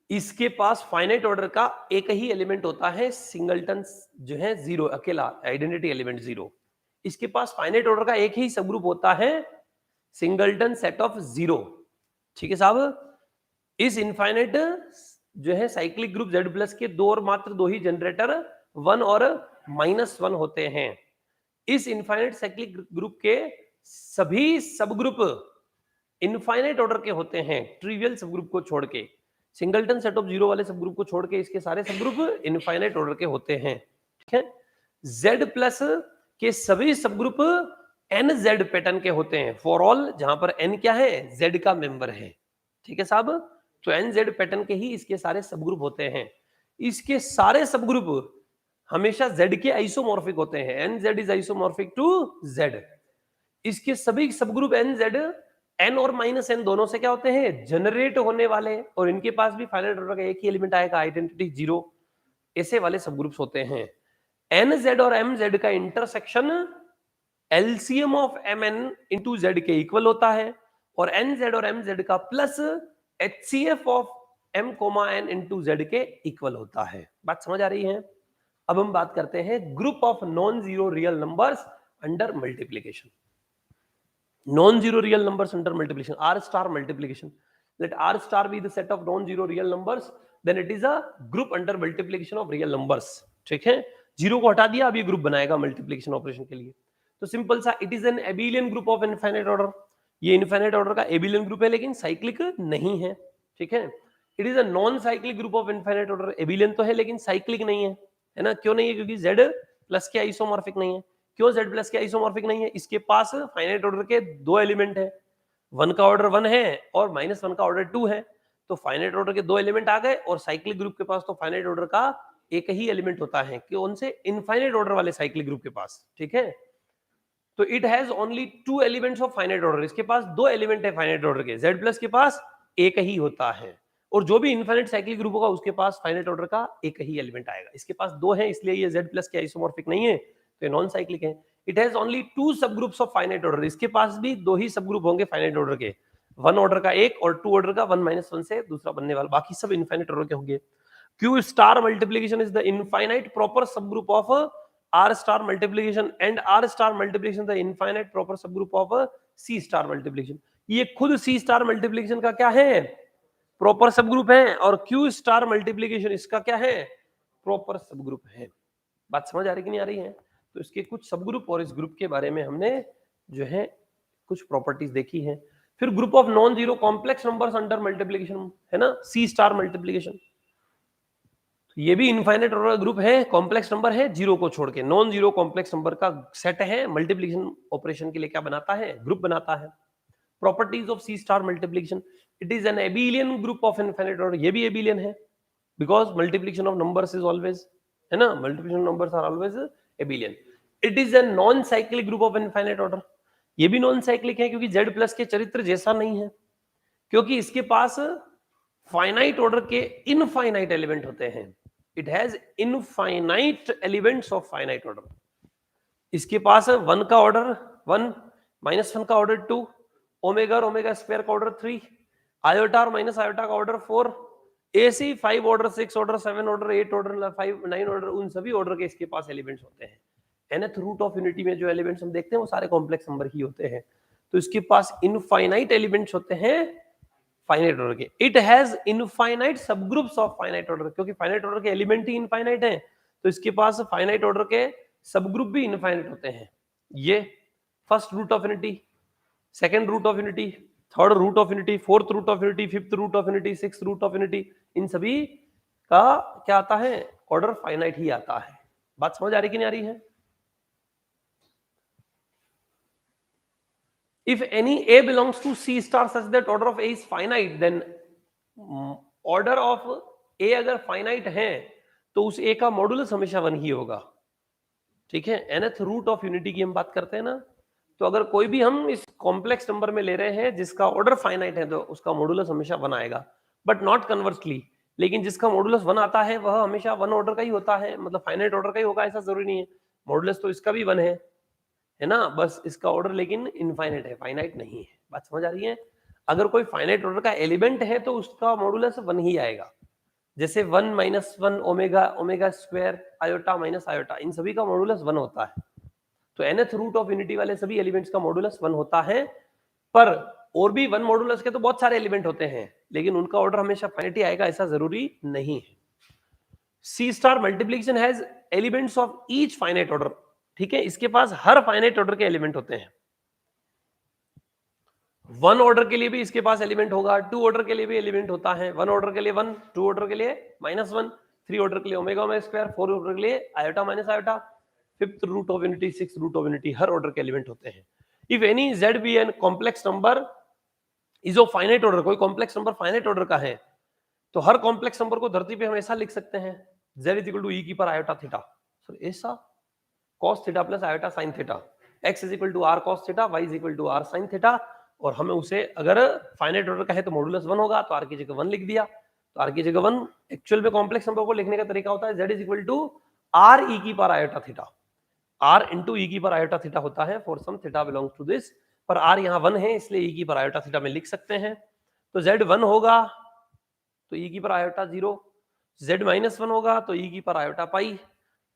इसके पास फाइनाइट ऑर्डर का एक ही एलिमेंट होता है, सिंगलटन जो है 0, अकेला आइडेंटिटी एलिमेंट 0। इसके पास फाइनाइट ऑर्डर का एक ही सब ग्रुप होता है, सिंगलटन सेट ऑफ 0, ठीक है साहब। इस इनफाइनाइट जो है साइक्लिक ग्रुप Z+ के दो और मात्र दो ही जनरेटर 1 और -1 होते हैं। इस इनफाइनाइट साइक्लिक ग्रुप के सभी सब ग्रुप इनफाइनाइट ऑर्डर के होते हैं, ट्रिवियल सब ग्रुप को छोड़ के। सिंगलटन सेट ऑफ 0 वाले सब ग्रुप को छोड़ के इसके सारे सब ग्रुप इनफाइनाइट ऑर्डर के होते हैं, ठीक है। Z+ के सभी सब ग्रुप NZ पैटर्न के होते हैं, फॉर ऑल, जहां पर N क्या है, Z का मेंबर है, ठीक है साहब। तो NZ पैटर्न के ही इसके सारे सब ग्रुप होते हैं। इसके सारे सब ग्रुप हमेशा Z के आइसोमॉर्फिक होते हैं, NZ is isomorphic to Z। इसके सभी सब ग्रुप NZ N और -N दोनों से क्या होते हैं, जनरेट होने वाले, और इनके पास भी फाइनाइट ऑर्डर का एक ही एलिमेंट आएगा, आइडेंटिटी 0। ऐसे वाले सब ग्रुप्स होते हैं। NZ और MZ का intersection LCM of MN into Z के इक्वल होता है, और NZ और MZ का plus HCF of M, N into Z के इक्वल होता है। बात समझ आ रही है। अब हम बात करते हैं group of non zero real numbers under multiplication. Non-zero real numbers under multiplication, R star multiplication. Let R star be the set of non-zero real numbers, then it is a group under multiplication of real numbers. ठीक है, zero को हटा दिया, अब ये group बनाएगा multiplication operation के लिए। तो सिंपल सा, it is an abelian group of infinite order. ये इनफाइनाइट ऑर्डर का एबिलियन ग्रुप है, लेकिन साइक्लिक नहीं है, ठीक है। It is a non cyclic group of infinite order, एबिलियन तो है लेकिन साइक्लिक नहीं है ना। क्यों नहीं है, क्योंकि Z+ के आइसोमॉर्फिक नहीं है। क्यों Z+ के आइसोमॉर्फिक नहीं है, इसके पास फाइनाइट ऑर्डर के दो एलिमेंट है, 1 का ऑर्डर 1 है और -1 का ऑर्डर 2 है। तो फाइनाइट ऑर्डर के दो एलिमेंट आ गए, और साइक्लिक ग्रुप के पास तो फाइनाइट ऑर्डर का एक ही एलिमेंट होता है, कि उनसे इनफाइनाइट ऑर्डर वाले साइक्लिक ग्रुप के पास, ठीक है। तो it has only 2 elements of finite order, इसके पास दो एलिमेंट है फाइनाइट ऑर्डर के। Z+ के पास एक ही होता है, और जो भी इनफाइनाइट साइक्लिक ग्रुप होगा उसके पास फाइनाइट ऑर्डर का एक ही एलिमेंट आएगा। इसके पास दो है, इसलिए ये Z+ के आइसोमॉर्फिक नहीं है, तो ये नॉन साइक्लिक है। इट हैज ओनली 2 सब ग्रुप्स ऑफ फाइनाइट ऑर्डर, इसके पास भी दो ही सब ग्रुप होंगे फाइनाइट ऑर्डर के। वन ऑर्डर का एक और टू ऑर्डर का वन माइनस वन से दूसरा बनने वाला, बाकी सब इनफाइनाइट ऑर्डर के होंगे। Q star multiplication is the infinite proper subgroup of R star multiplication and R star multiplication the infinite proper subgroup of C star multiplication। ये खुद C star multiplication का क्या है, प्रॉपर सबग्रुप है, और Q star multiplication इसका क्या है, प्रॉपर सबग्रुप है। बात समझ आ रही कि नहीं आ रही है? तो इसके कुछ सबग्रुप और इस ग्रुप के बारे में हमने जो है कुछ प्रॉपर्टीज देखी है। फिर group of non zero complex numbers under multiplication है ना, सी स्टार मल्टीप्लीकेशन, ये भी इनफाइनाइट ऑर्डर ग्रुप है, कॉम्प्लेक्स नंबर है जीरो को छोड़ के, नॉन जीरो कॉम्प्लेक्स नंबर का सेट है, मल्टीप्लीकेशन ऑपरेशन के लिए क्या बनाता है, ग्रुप बनाता है। Properties of C star multiplication, it is an abelian group of infinite order, ये भी एबिलियन है because multiplication of numbers is always, है ना, multiplication numbers are always abelian. It is an non cyclic group of infinite order, ये भी non cyclic है क्योंकि Z plus के चरित्र जैसा नहीं है, क्योंकि इसके पास फाइनाइट ऑर्डर के इनफाइनाइट एलिमेंट होते हैं, it has infinite elements of finite order. इसके पास वन का ऑर्डर वन, माइनस वन का ऑर्डर टू, ओमेगा और ओमेगा स्क्वायर का ऑर्डर थ्री, आयोटा और माइनस आयोटा का ऑर्डर फोर, एसी five order, six order, seven order, eight order, five nine order, उन सभी ऑर्डर के इसके पास एलिमेंट्स होते हैं। nth रूट ऑफ यूनिटी में जो एलिमेंट्स हम देखते हैं वो सारे कॉम्प्लेक्स नंबर ही होते हैं, तो इसके पास इनफाइनाइट एलिमेंट्स होते हैं फाइनाइट ऑर्डर के। It has infinite subgroups of finite order, क्योंकि फाइनाइट ऑर्डर के एलिमेंट ही इनफाइनाइट हैं, तो इसके पास फाइनाइट ऑर्डर के सबग्रुप भी इनफाइनाइट होते हैं। ये first root of unity, second root of unity, third root of unity, fourth root of unity, fifth root of unity, sixth root of unity, इन सभी का क्या आता है, ऑर्डर फाइनाइट ही आता है। बात समझ आ रही कि नहीं आ रही है? If any A belongs to C star such that order of A is finite, then order of A अगर finite है तो उस A का मॉडुलस हमेशा वन ही होगा, ठीक है। nth रूट ऑफ यूनिटी की हम बात करते हैं ना, तो अगर कोई भी हम इस कॉम्प्लेक्स नंबर में ले रहे हैं जिसका ऑर्डर फाइनाइट है तो उसका मॉडुलस हमेशा वन आएगा, बट नॉट कन्वर्सली, लेकिन जिसका मॉडुलस वन आता है वह हमेशा वन ऑर्डर का ही होता है, मतलब फाइनाइट ऑर्डर का ही होगा ऐसा जरूरी नहीं है। मॉडुलस तो इसका भी वन है ना, बस इसका ऑर्डर लेकिन इनफाइनाइट है, फाइनाइट नहीं है। बात समझ आ रही है? अगर कोई फाइनाइट ऑर्डर का एलिमेंट है तो उसका मॉडुलस वन ही आएगा, जैसे one minus one, omega, omega square, iota minus iota, इन सभी का मॉडुलस वन होता है। तो nth रूट ऑफ यूनिटी वाले सभी एलिमेंट्स का मॉडुलस वन होता है, पर और भी वन मॉडुलस के तो बहुत सारे एलिमेंट होते हैं, लेकिन उनका ऑर्डर हमेशा फाइनाइट ही आएगा ऐसा जरूरी नहीं है। C star multiplication has elements of each finite order, ठीक है, इसके पास हर फाइनाइट ऑर्डर के एलिमेंट होते हैं। वन ऑर्डर के लिए भी इसके पास एलिमेंट होगा, टू ऑर्डर के लिए भी एलिमेंट होता है, वन ऑर्डर के लिए वन, टू ऑर्डर के लिए माइनस वन, थ्री ऑर्डर के लिए omega omega square, four order के लिए iota minus iota, fifth root of unity, sixth root of unity, हर ऑर्डर के एलिमेंट होते हैं। If any Z be an complex number is of finite order, कोई complex number finite order का है तो हर कॉम्प्लेक्स नंबर को धरती पे हम ऐसा लिख सकते हैं, z is equal to e की पर आयोटा थीटा, सर ऐसा cos theta plus iota sin theta, x is equal to r cos theta, y is equal to r sin theta, और हमें उसे अगर फाइनाइट ऑर्डर का है तो मॉडुलस वन होगा, तो r की जगह वन लिख दिया, तो r की जगह वन। एक्चुअल में कॉम्प्लेक्स नंबर को लिखने का तरीका होता है z is equal to r e की पर iota theta, r into e की पर आयोटा थीटा होता है for some theta belongs to this, पर r यहाँ वन है इसलिए e की पर आयोटा थीटा में लिख सकते हैं, तो z वन होगा तो e की पर iota zero, z minus one होगा तो e की पर आयोटा पाई,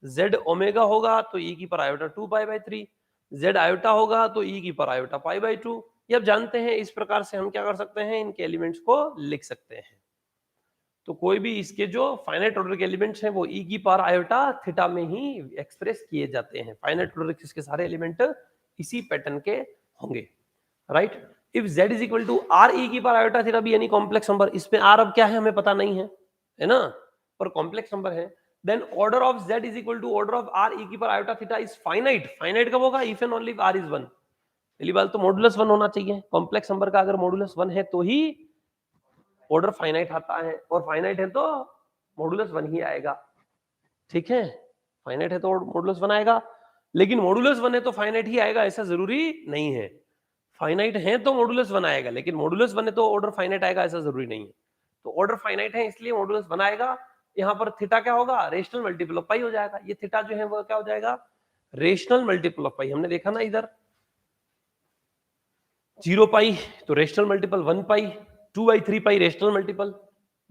z ओमेगा होगा तो e की पर iota two pi by three, z iota होगा तो e की पर आयोटा पाई बाई टू। ये अब जानते हैं, इस प्रकार से हम क्या कर सकते हैं, इनके एलिमेंट्स को लिख सकते हैं। तो कोई भी इसके जो फाइनाइट ऑर्डर के एलिमेंट्स हैं वो e की पावर आयोटा थीटा में ही एक्सप्रेस किए जाते हैं। फाइनाइट ऑर्डर के सारे एलिमेंट इसी पैटर्न के होंगे, right. If z is equal to r e की पावर आयोटा थीटा भी यानी कॉम्प्लेक्स नंबर, इसमें r अब क्या है हमें पता नहीं है ना, पर कॉम्प्लेक्स नंबर है, then order of z is equal to order of r e की power iota theta is finite. Finite कब होगा, if and only if r is one. पहली बात तो मॉडुलस वन होना चाहिए, कॉम्प्लेक्स नंबर का अगर मॉडुलस वन है तो ही ऑर्डर फाइनाइट आता है, और फाइनाइट है तो मॉडुलस वन ही आएगा, ठीक है। फाइनाइट है तो मॉडुलस वन आएगा, लेकिन मॉडुलस वन है तो फाइनाइट ही आएगा ऐसा जरूरी नहीं है। फाइनाइट है तो मॉडुलस वन आएगा, लेकिन मॉडुलस वन है तो ऑर्डर फाइनाइट आएगा ऐसा जरूरी नहीं है। तो ऑर्डर फाइनाइट है इसलिए मॉडुलस वन आएगा। यहाँ पर थीटा क्या होगा, रेशनल मल्टीपल ऑफ पाई हो जाएगा। ये थीटा जो है वो क्या हो जाएगा, रेशनल मल्टीपल ऑफ पाई। हमने देखा ना इधर 0 पाई तो रेशनल मल्टीपल 1 पाई, 2/3 पाई रेशनल मल्टीपल,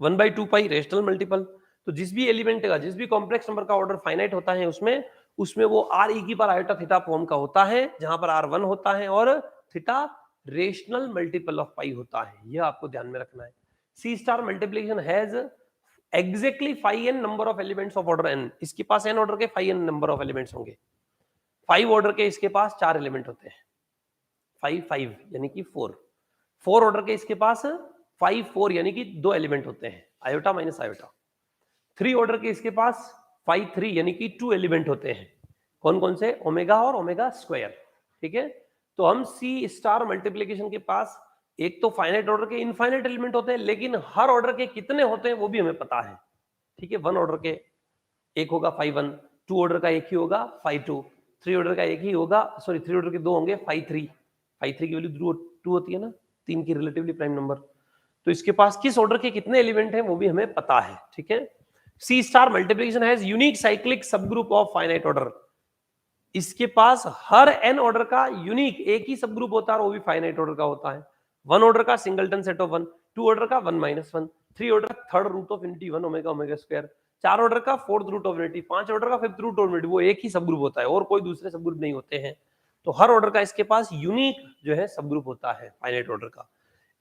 1/2 पाई रेशनल मल्टीपल। तो जिस भी एलिमेंट का, जिस भी कॉम्प्लेक्स नंबर का ऑर्डर फाइनाइट होता है उसमें वो r e की पावर आयोटा थीटा फॉर्म का होता है, जहां पर r 1 होता है और थीटा रेशनल मल्टीपल ऑफ पाई होता है। यह आपको ध्यान में रखना है। C star multiplication has exactly 5n number of elements of order n। इसके पास n ऑर्डर के 5n नंबर ऑफ एलिमेंट्स होंगे। 5 ऑर्डर के इसके पास 4 एलिमेंट होते हैं, 5 यानी कि 4 ऑर्डर के इसके पास 5 यानी कि 2 एलिमेंट होते हैं, आयोटा माइनस आयोटा। 3 ऑर्डर के इसके पास 5 यानी कि 2 एलिमेंट होते हैं। कौन कौन से? ओमेगा और ओमेगा स्क्वायर। ठीक है, तो हम सी स्टार मल्टीप्लीकेशन के पास एक तो फाइनाइट ऑर्डर के इनफाइनाइट एलिमेंट होते हैं, लेकिन हर ऑर्डर के कितने होते हैं वो भी हमें पता है। ठीक है, 1 ऑर्डर के एक होगा 5 1, 2 ऑर्डर का एक ही होगा 5 2, 3 ऑर्डर का एक ही होगा, सॉरी 3 ऑर्डर के 2 होंगे 5 3। 5 3 की वैल्यू 2 होती है ना, 3 की रिलेटिवली प्राइम नंबर। तो इसके पास किस ऑर्डर के कितने एलिमेंट हैं वो भी हमें पता है। ठीक है, C star multiplication has unique cyclic sub group of finite order. इसके पास हर एन ऑर्डर का यूनिक एक ही सब ग्रुप होता है और वो भी फाइनाइट ऑर्डर का होता है। 1 ऑर्डर का सिंगलटन सेट ऑफ 1, 2 ऑर्डर का 1 - 1, 3 ऑर्डर का third root of infinity 1 omega omega square, 4 order का fourth root of infinity, 5 order का फिफ्थ रूट ऑफ इनफिनिटी। वो एक ही सब ग्रुप होता है और कोई दूसरे सब ग्रुप नहीं होते हैं। तो हर ऑर्डर का इसके पास यूनिक जो है सब ग्रुप होता है फाइनाइट ऑर्डर का।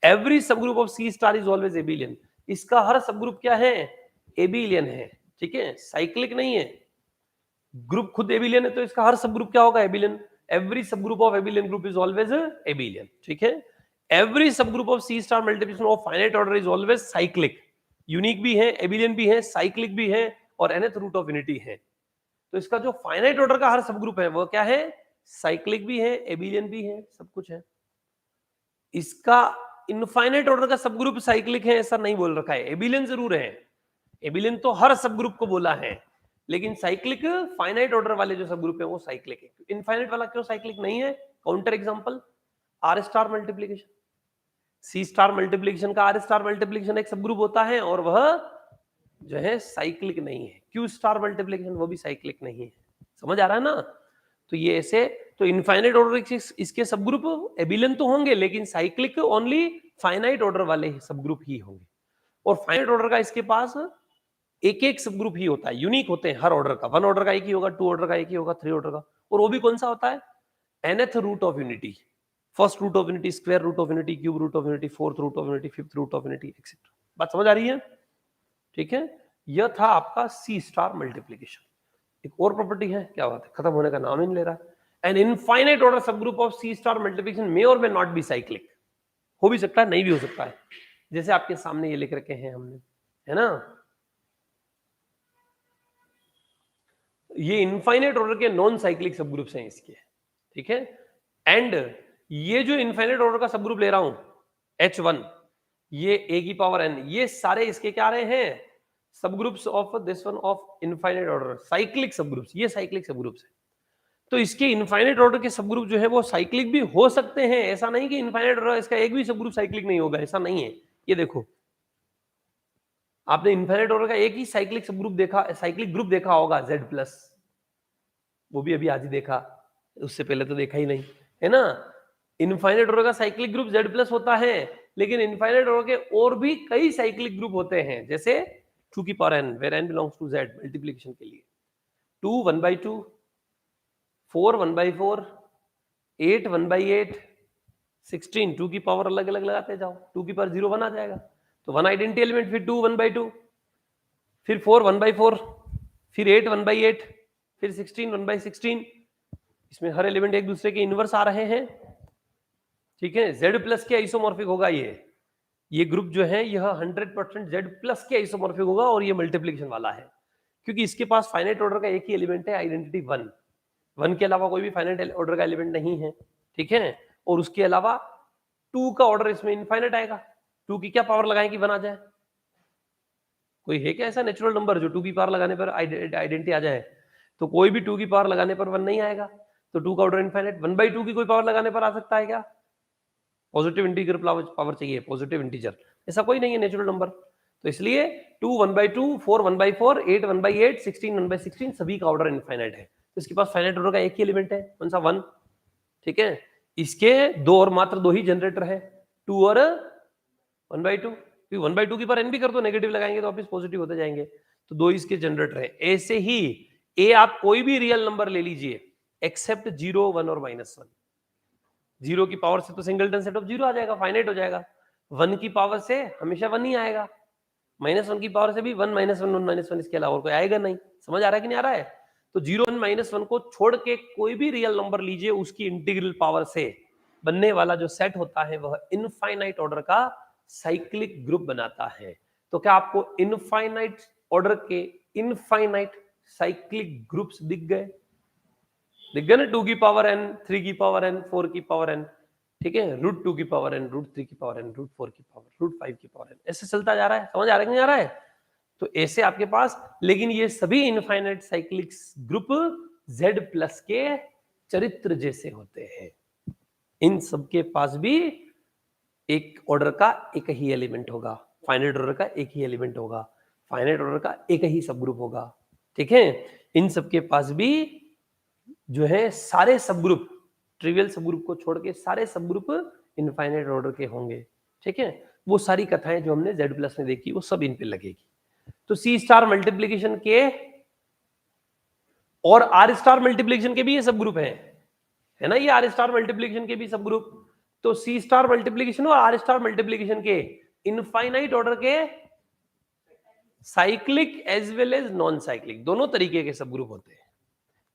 एवरी सब group of C star is always abelian. इसका हर सब ग्रुप क्या है? एबिलियन है। ठीक है, साइक्लिक नहीं है। ग्रुप खुद एबिलियन है तो इसका हर सब ग्रुप क्या होगा? एबिलियन। एवरी सब group of abelian group is always abelian. ठीक है, एवरी सब group of C star multiplication of finite order is always cyclic. Unique भी है, एबिलियन भी है, साइक्लिक भी है और nth रूट ऑफ यूनिटी है। तो इसका जो फाइनाइट ऑर्डर का हर सब ग्रुप है वो क्या है? साइक्लिक भी है, एबिलियन भी है, सब कुछ है। इसका इनफाइनाइट ऑर्डर का सब ग्रुप साइक्लिक है ऐसा नहीं बोल रखा है। एबिलियन जरूर है, एबिलियन तो हर सब ग्रुप को बोला है, लेकिन साइक्लिक फाइनाइट ऑर्डर वाले जो सब ग्रुप है वो साइक्लिक है। इनफाइनाइट वाला क्यों साइक्लिक नहीं है? Counter example, R star multiplication. C star multiplication का आर स्टार मल्टीप्लिकेशन एक सब ग्रुप होता है और वह जो है साइक्लिक नहीं है। क्यू स्टार मल्टीप्लिकेशन वो भी साइक्लिक नहीं है। समझ आ रहा है ना? तो ये ऐसे, तो इनफाइनाइट ऑर्डर इसके सब ग्रुप एबिलियन तो होंगे लेकिन साइक्लिक ओनली फाइनाइट ऑर्डर वाले सब ग्रुप ही होंगे। और फाइनाइट ऑर्डर का इसके पास एक एक सब ग्रुप ही होता है, यूनिक होते हैं हर ऑर्डर का। 1 ऑर्डर का एक ही होगा, 2 ऑर्डर का एक ही होगा, 3 ऑर्डर का, और वो भी कौन सा होता है? nth root of unity, first root of unity, square root of unity, cube root of unity, fourth root of unity, fifth root of unity etcetera. बात समझ आ रही है? ठीक है, यह था आपका सी स्टार मल्टीप्लिकेशन। एक और प्रॉपर्टी है, क्या बात है, खत्म होने का नाम ही नहीं ले रहा है। An infinite order sub group of C star multiplication may और मे नॉट बी साइक्लिक। हो भी सकता है, नहीं भी हो सकता है, जैसे आपके सामने ये लिख रखे हैं हमने, है ना? ये इनफाइनाइट ऑर्डर के नॉन साइक्लिक सब ग्रुप्स हैं इसके। ठीक है, एंड ये जो इनफाइनाइट ऑर्डर का सब ग्रुप ले रहा हूं H1, ये a की पावर n, ये सारे इसके क्या रहे हैं? सब groups of this one of infinite order, cyclic सब ग्रुप्स। ये साइक्लिक सब ग्रुप्स है। तो इसके इनफाइनाइट ऑर्डर के सब ग्रुप जो है वो साइक्लिक भी हो सकते हैं। ऐसा नहीं कि इनफाइनाइट ऑर्डर इसका एक भी सब ग्रुप साइक्लिक नहीं होगा, ऐसा नहीं है। ये देखो, आपने इनफाइनाइट ऑर्डर का एक ही साइक्लिक सब ग्रुप देखा, साइक्लिक ग्रुप देखा होगा Z+, वो भी अभी आज ही देखा, उससे पहले तो देखा ही नहीं, है ना? इनफाइनाइट ऑर्डर का साइक्लिक ग्रुप Z+ होता है, लेकिन इनफाइनाइट ऑर्डर के और भी कई साइक्लिक ग्रुप होते हैं, जैसे 2 की power n where n belongs to Z multiplication के लिए, 2 1/2, 4 1/4, 8 1/8, 16 2 की पावर अलग अलग लगाते जाओ, 2 की पावर 0 1 आ जाएगा, तो 1 आइडेंटिटी एलिमेंट, फिर 2 1/2, फिर 4 1/4, फिर 8 1/8, फिर 16 1/16। इसमें हर एलिमेंट एक दूसरे के इनवर्स आ रहे हैं। ठीक है, Z+ के आइसोमॉर्फिक होगा ये ग्रुप जो है यह 100% Z+ के आइसोमॉर्फिक होगा, और ये मल्टीप्लिकेशन वाला है क्योंकि इसके पास फाइनाइट ऑर्डर का एक ही एलिमेंट है, आइडेंटिटी 1 के अलावा कोई भी फाइनाइट ऑर्डर का एलिमेंट नहीं है। ठीक है, और उसके अलावा 2 का ऑर्डर इसमें इनफाइनाइट आएगा। 2 की क्या पावर लगाएं कि 1 आ जाए? कोई है क्या ऐसा नेचुरल नंबर जो 2 की पावर लगाने पर आइडेंटिटी आ जाए? तो कोई भी 2 की पावर लगाने पर 1 नहीं आएगा, तो 2 का ऑर्डर इनफाइनाइट। 1/2 की कोई पावर लगाने पर आ सकता है क्या? पॉजिटिव इंटीजर पावर चाहिए, पॉजिटिव इंटीजर, ऐसा कोई नहीं है नेचुरल नंबर। तो इसलिए 2 1/2, 4 1/4, 8 1/8, 16 1/16 सभी का ऑर्डर इनफाइनाइट है। तो इसके पास फाइनाइट ऑर्डर का एक ही एलिमेंट है, कौन सा? 1। ठीक है, इसके दो और मात्र दो ही जनरेटर है, 2 और 1/2। 1/2 की पर n भी कर दो, नेगेटिव लगाएंगे तो वापस पॉजिटिव होते जाएंगे, तो दो इसके जनरेटर है। ऐसे ही ए आप कोई भी रियल नंबर ले लीजिए एक्सेप्ट 0, 1 और -1। 0 की पावर से तो सिंगलटन सेट ऑफ 0 आ जाएगा, फाइनाइट हो जाएगा। 1 की पावर से हमेशा 1 ही आएगा, -1 की पावर से भी 1 -1 1 इसके अलावा और कोई आएगा नहीं। समझ आ रहा है कि नहीं आ रहा है? तो 0 1 -1 को छोड़ के कोई भी रियल नंबर लीजिए, उसकी इंटीग्रल पावर से बनने वाला जो सेट होता है वह इनफाइनाइट ऑर्डर का साइक्लिक ग्रुप बनाता है। तो क्या आपको इनफाइनाइट ऑर्डर के इनफाइनाइट साइक्लिक ग्रुप्स दिख गए? दिख गए ना, 2 की पावर n, 3 की पावर n, 4 की पावर n, ठीक है, √2 की पावर n, √3 की पावर n, √4 की पावर, √5 की पावर n, ऐसे चलता जा रहा है। समझ आ रहा है कि नहीं आ रहा है? तो ऐसे आपके पास, लेकिन ये सभी इनफाइनाइट साइक्लिक ग्रुप Z+ के चरित्र जैसे होते हैं। इन सबके पास भी एक ऑर्डर का एक ही एलिमेंट होगा, फाइनाइट ऑर्डर का एक ही एलिमेंट होगा, फाइनाइट ऑर्डर का एक ही सब ग्रुप होगा, ठीक है। इन सबके पास भी जो है सारे सब ग्रुप, ट्रिवियल सब ग्रुप को छोड़ के सारे सब ग्रुप इनफाइनाइट ऑर्डर के होंगे, ठीक है। वो सारी कथाएं जो हमने Z+ में देखी वो सब इन पे लगेगी। तो C* मल्टीप्लीकेशन के और R* मल्टीप्लीकेशन के भी ये सब ग्रुप है ना, ये R* मल्टीप्लीकेशन के भी सब ग्रुप। तो C* मल्टीप्लीकेशन और R* मल्टीप्लीकेशन के इनफाइनाइट ऑर्डर के cyclic as well as non cyclic दोनों तरीके के सब ग्रुप होते हैं।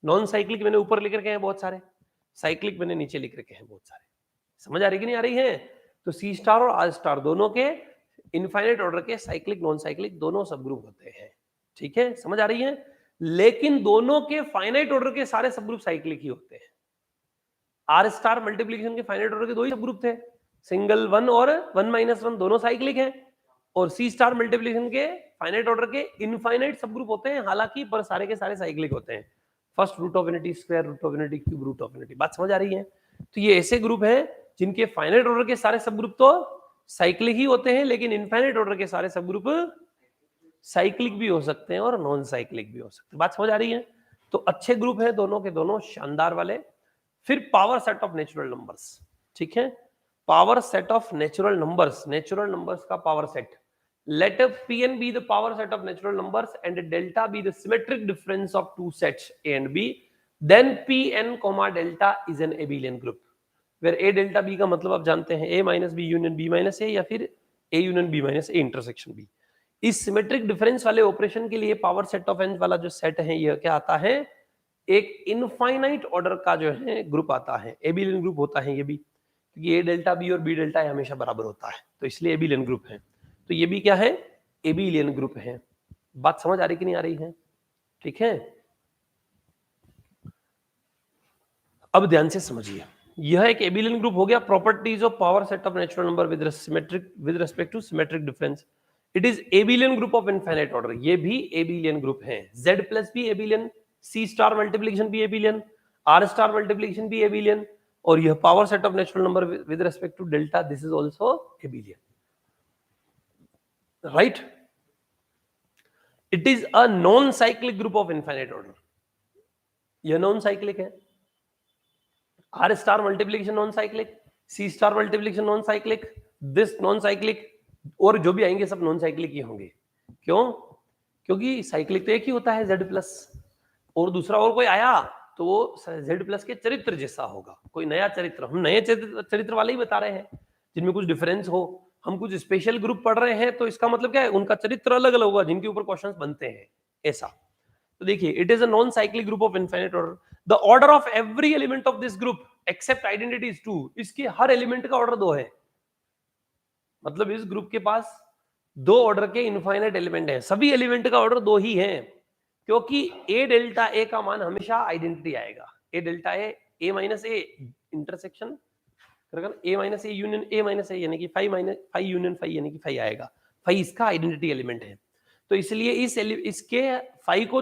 नॉन साइक्लिक मैंने ऊपर लिख रखे हैं बहुत सारे, साइक्लिक मैंने नीचे लिख रखे हैं बहुत सारे। समझ आ रही कि नहीं आ रही है? तो C* और R* दोनों के इनफाइनाइट ऑर्डर के साइक्लिक नॉन साइक्लिक दोनों सब ग्रुप होते हैं, ठीक है, समझ आ रही है। लेकिन दोनों के फाइनाइट ऑर्डर के सारे सब ग्रुप साइक्लिक ही होते हैं। R* मल्टीप्लीकेशन के फाइनाइट ऑर्डर के दो ही सब ग्रुप थे, सिंगल 1 और 1 - 1 दोनों साइक्लिक हैं, और C* मल्टीप्लीकेशन के फाइनाइट ऑर्डर के इनफाइनाइट सब ग्रुप होते हैं हालांकि, पर सारे के सारे साइक्लिक होते हैं। First √∞, square √∞, cube √∞। बात समझ आ रही है? तो ये ऐसे ग्रुप हैं जिनके फाइनाइट ऑर्डर के सारे सब ग्रुप तो साइक्लिक ही होते हैं, लेकिन इनफाइनाइट ऑर्डर के सारे सब ग्रुप साइक्लिक भी हो सकते हैं और नॉन साइक्लिक भी हो सकते हैं। बात समझ आ रही है? तो अच्छे ग्रुप है दोनों के दोनों, शानदार वाले। फिर power set of natural numbers, ठीक है, power set of natural numbers, natural numbers का power set. Let Pn be the power set of natural numbers and delta be the symmetric difference of two sets A and B. Then Pn, delta is an abelian group. Where A delta B का मतलब आप जानते हैं A - B union B - A या फिर A union B - A intersection B। इस symmetric difference वाले operation के लिए पावर सेट ऑफ n वाला जो सेट है यह क्या आता है? एक इनफाइनाइट ऑर्डर का जो है ग्रुप आता है, एबिलियन ग्रुप होता है ये भी, क्योंकि A डेल्टा B और B डेल्टा हमेशा बराबर होता है, तो इसलिए एबिलियन ग्रुप है। तो ये भी क्या है? एबिलियन ग्रुप है। बात समझ आ रही कि नहीं आ रही है? ठीक है, अब ध्यान से समझिए, यह एक एबिलियन ग्रुप हो गया। Properties of power set of natural number with respect to symmetric difference, it is abelian group of infinite order. ये भी एबिलियन ग्रुप है। Z+ भी एबिलियन, C* मल्टीप्लीकेशन भी एबिलियन, R* मल्टीप्लीकेशन भी एबिलियन, और यह power set of natural number with respect to delta, this is also abelian, right. It is a non cyclic group of infinite order, यह non cyclic है। R* multiplication non cyclic, C* multiplication non cyclic, this non cyclic, और जो भी आएंगे सब non cyclic ही होंगे। क्यों? क्योंकि साइक्लिक तो एक ही होता है Z+, और दूसरा और कोई आया तो वो Z+ के चरित्र जैसा होगा, कोई नया चरित्र। हम नए चरित्र वाले ही बता रहे हैं जिनमें कुछ डिफरेंस हो। हम कुछ स्पेशल ग्रुप पढ़ रहे हैं तो इसका मतलब क्या है? उनका चरित्र अलग अलग होगा जिनके ऊपर क्वेश्चंस बनते हैं, ऐसा। तो देखिए, it is a non cyclic group of infinite order. The order of every element of this group except identity is 2। इसके हर एलिमेंट का ऑर्डर 2 है, मतलब इस ग्रुप के पास 2 ऑर्डर के इनफाइनाइट एलिमेंट हैं, सभी एलिमेंट का ऑर्डर 2 ही है, क्योंकि A डेल्टा A का मान हमेशा आइडेंटिटी आएगा। A delta A, A - A intersection A - A union A - A यानी कि फाई यूनियन फाई यानी कि फाई आएगा। फाई इसका आइडेंटिटी एलिमेंट है, तो इसलिए इसके फाई को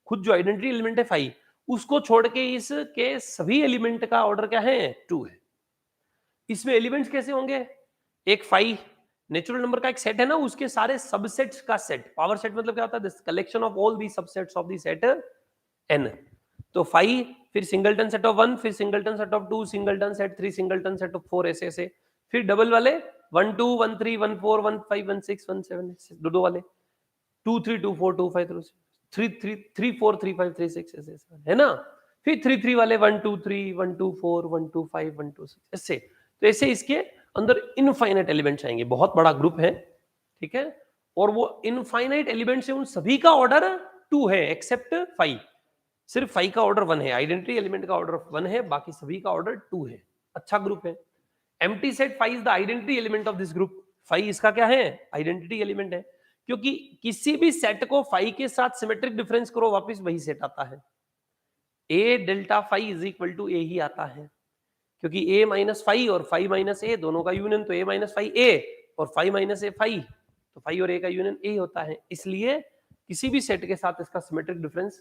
खुद जो आइडेंटिटी एलिमेंट है फाई, उसको छोड़ के इसके सभी एलिमेंट का ऑर्डर क्या है? 2 है। इसमें एलिमेंट्स कैसे होंगे? एक फाई नेचुरल नंबर का एक सेट है ना, उसके सारे सबसेट्स का सेट। पावर सेट मतलब क्या होता है? This collection of all the subsets of the set n। तो फाई फिर सिंगलटन सेट ऑफ 1, फिर singleton set of 2, singleton set 3, singleton set of 4, ऐसे ऐसे। फिर डबल वाले 1 2 1 3 1 4 1 5 1 6 1 7 ऐसे, दो दो वाले 2 3 2 4 2 5 3 3 3 4 3 5 3 6 ऐसे ऐसे, है ना। फिर 3 3 वाले 1 2 3 1 2 4 1 2 5 1 2 6 ऐसे। तो ऐसे इसके अंदर इनफाइनाइट एलिमेंट्स आएंगे, बहुत बड़ा ग्रुप है, ठीक है। और वो इनफाइनाइट एलिमेंट से उन सभी का ऑर्डर 2 है एक्सेप्ट 5। सिर्फ 5 का ऑर्डर 1 है, आइडेंटिटी एलिमेंट का ऑर्डर 1 है, बाकी सभी का ऑर्डर 2 है। अच्छा ग्रुप है। Empty set 5 is the identity element of this group. 5 इसका क्या है? आइडेंटिटी एलिमेंट है, क्योंकि किसी भी सेट को 5 के साथ सिमेट्रिक डिफरेंस करो, वापस वही सेट आता है। ए डेल्टा 5 इज इक्वल टू ए ही आता है, क्योंकि a माइनस 5 और 5 माइनस ए दोनों का यूनियन तो a माइनस 5 ए और 5 माइनस ए 5, तो 5 और a का यूनियन a होता है। इसलिए किसी भी सेट के साथ इसका symmetric difference.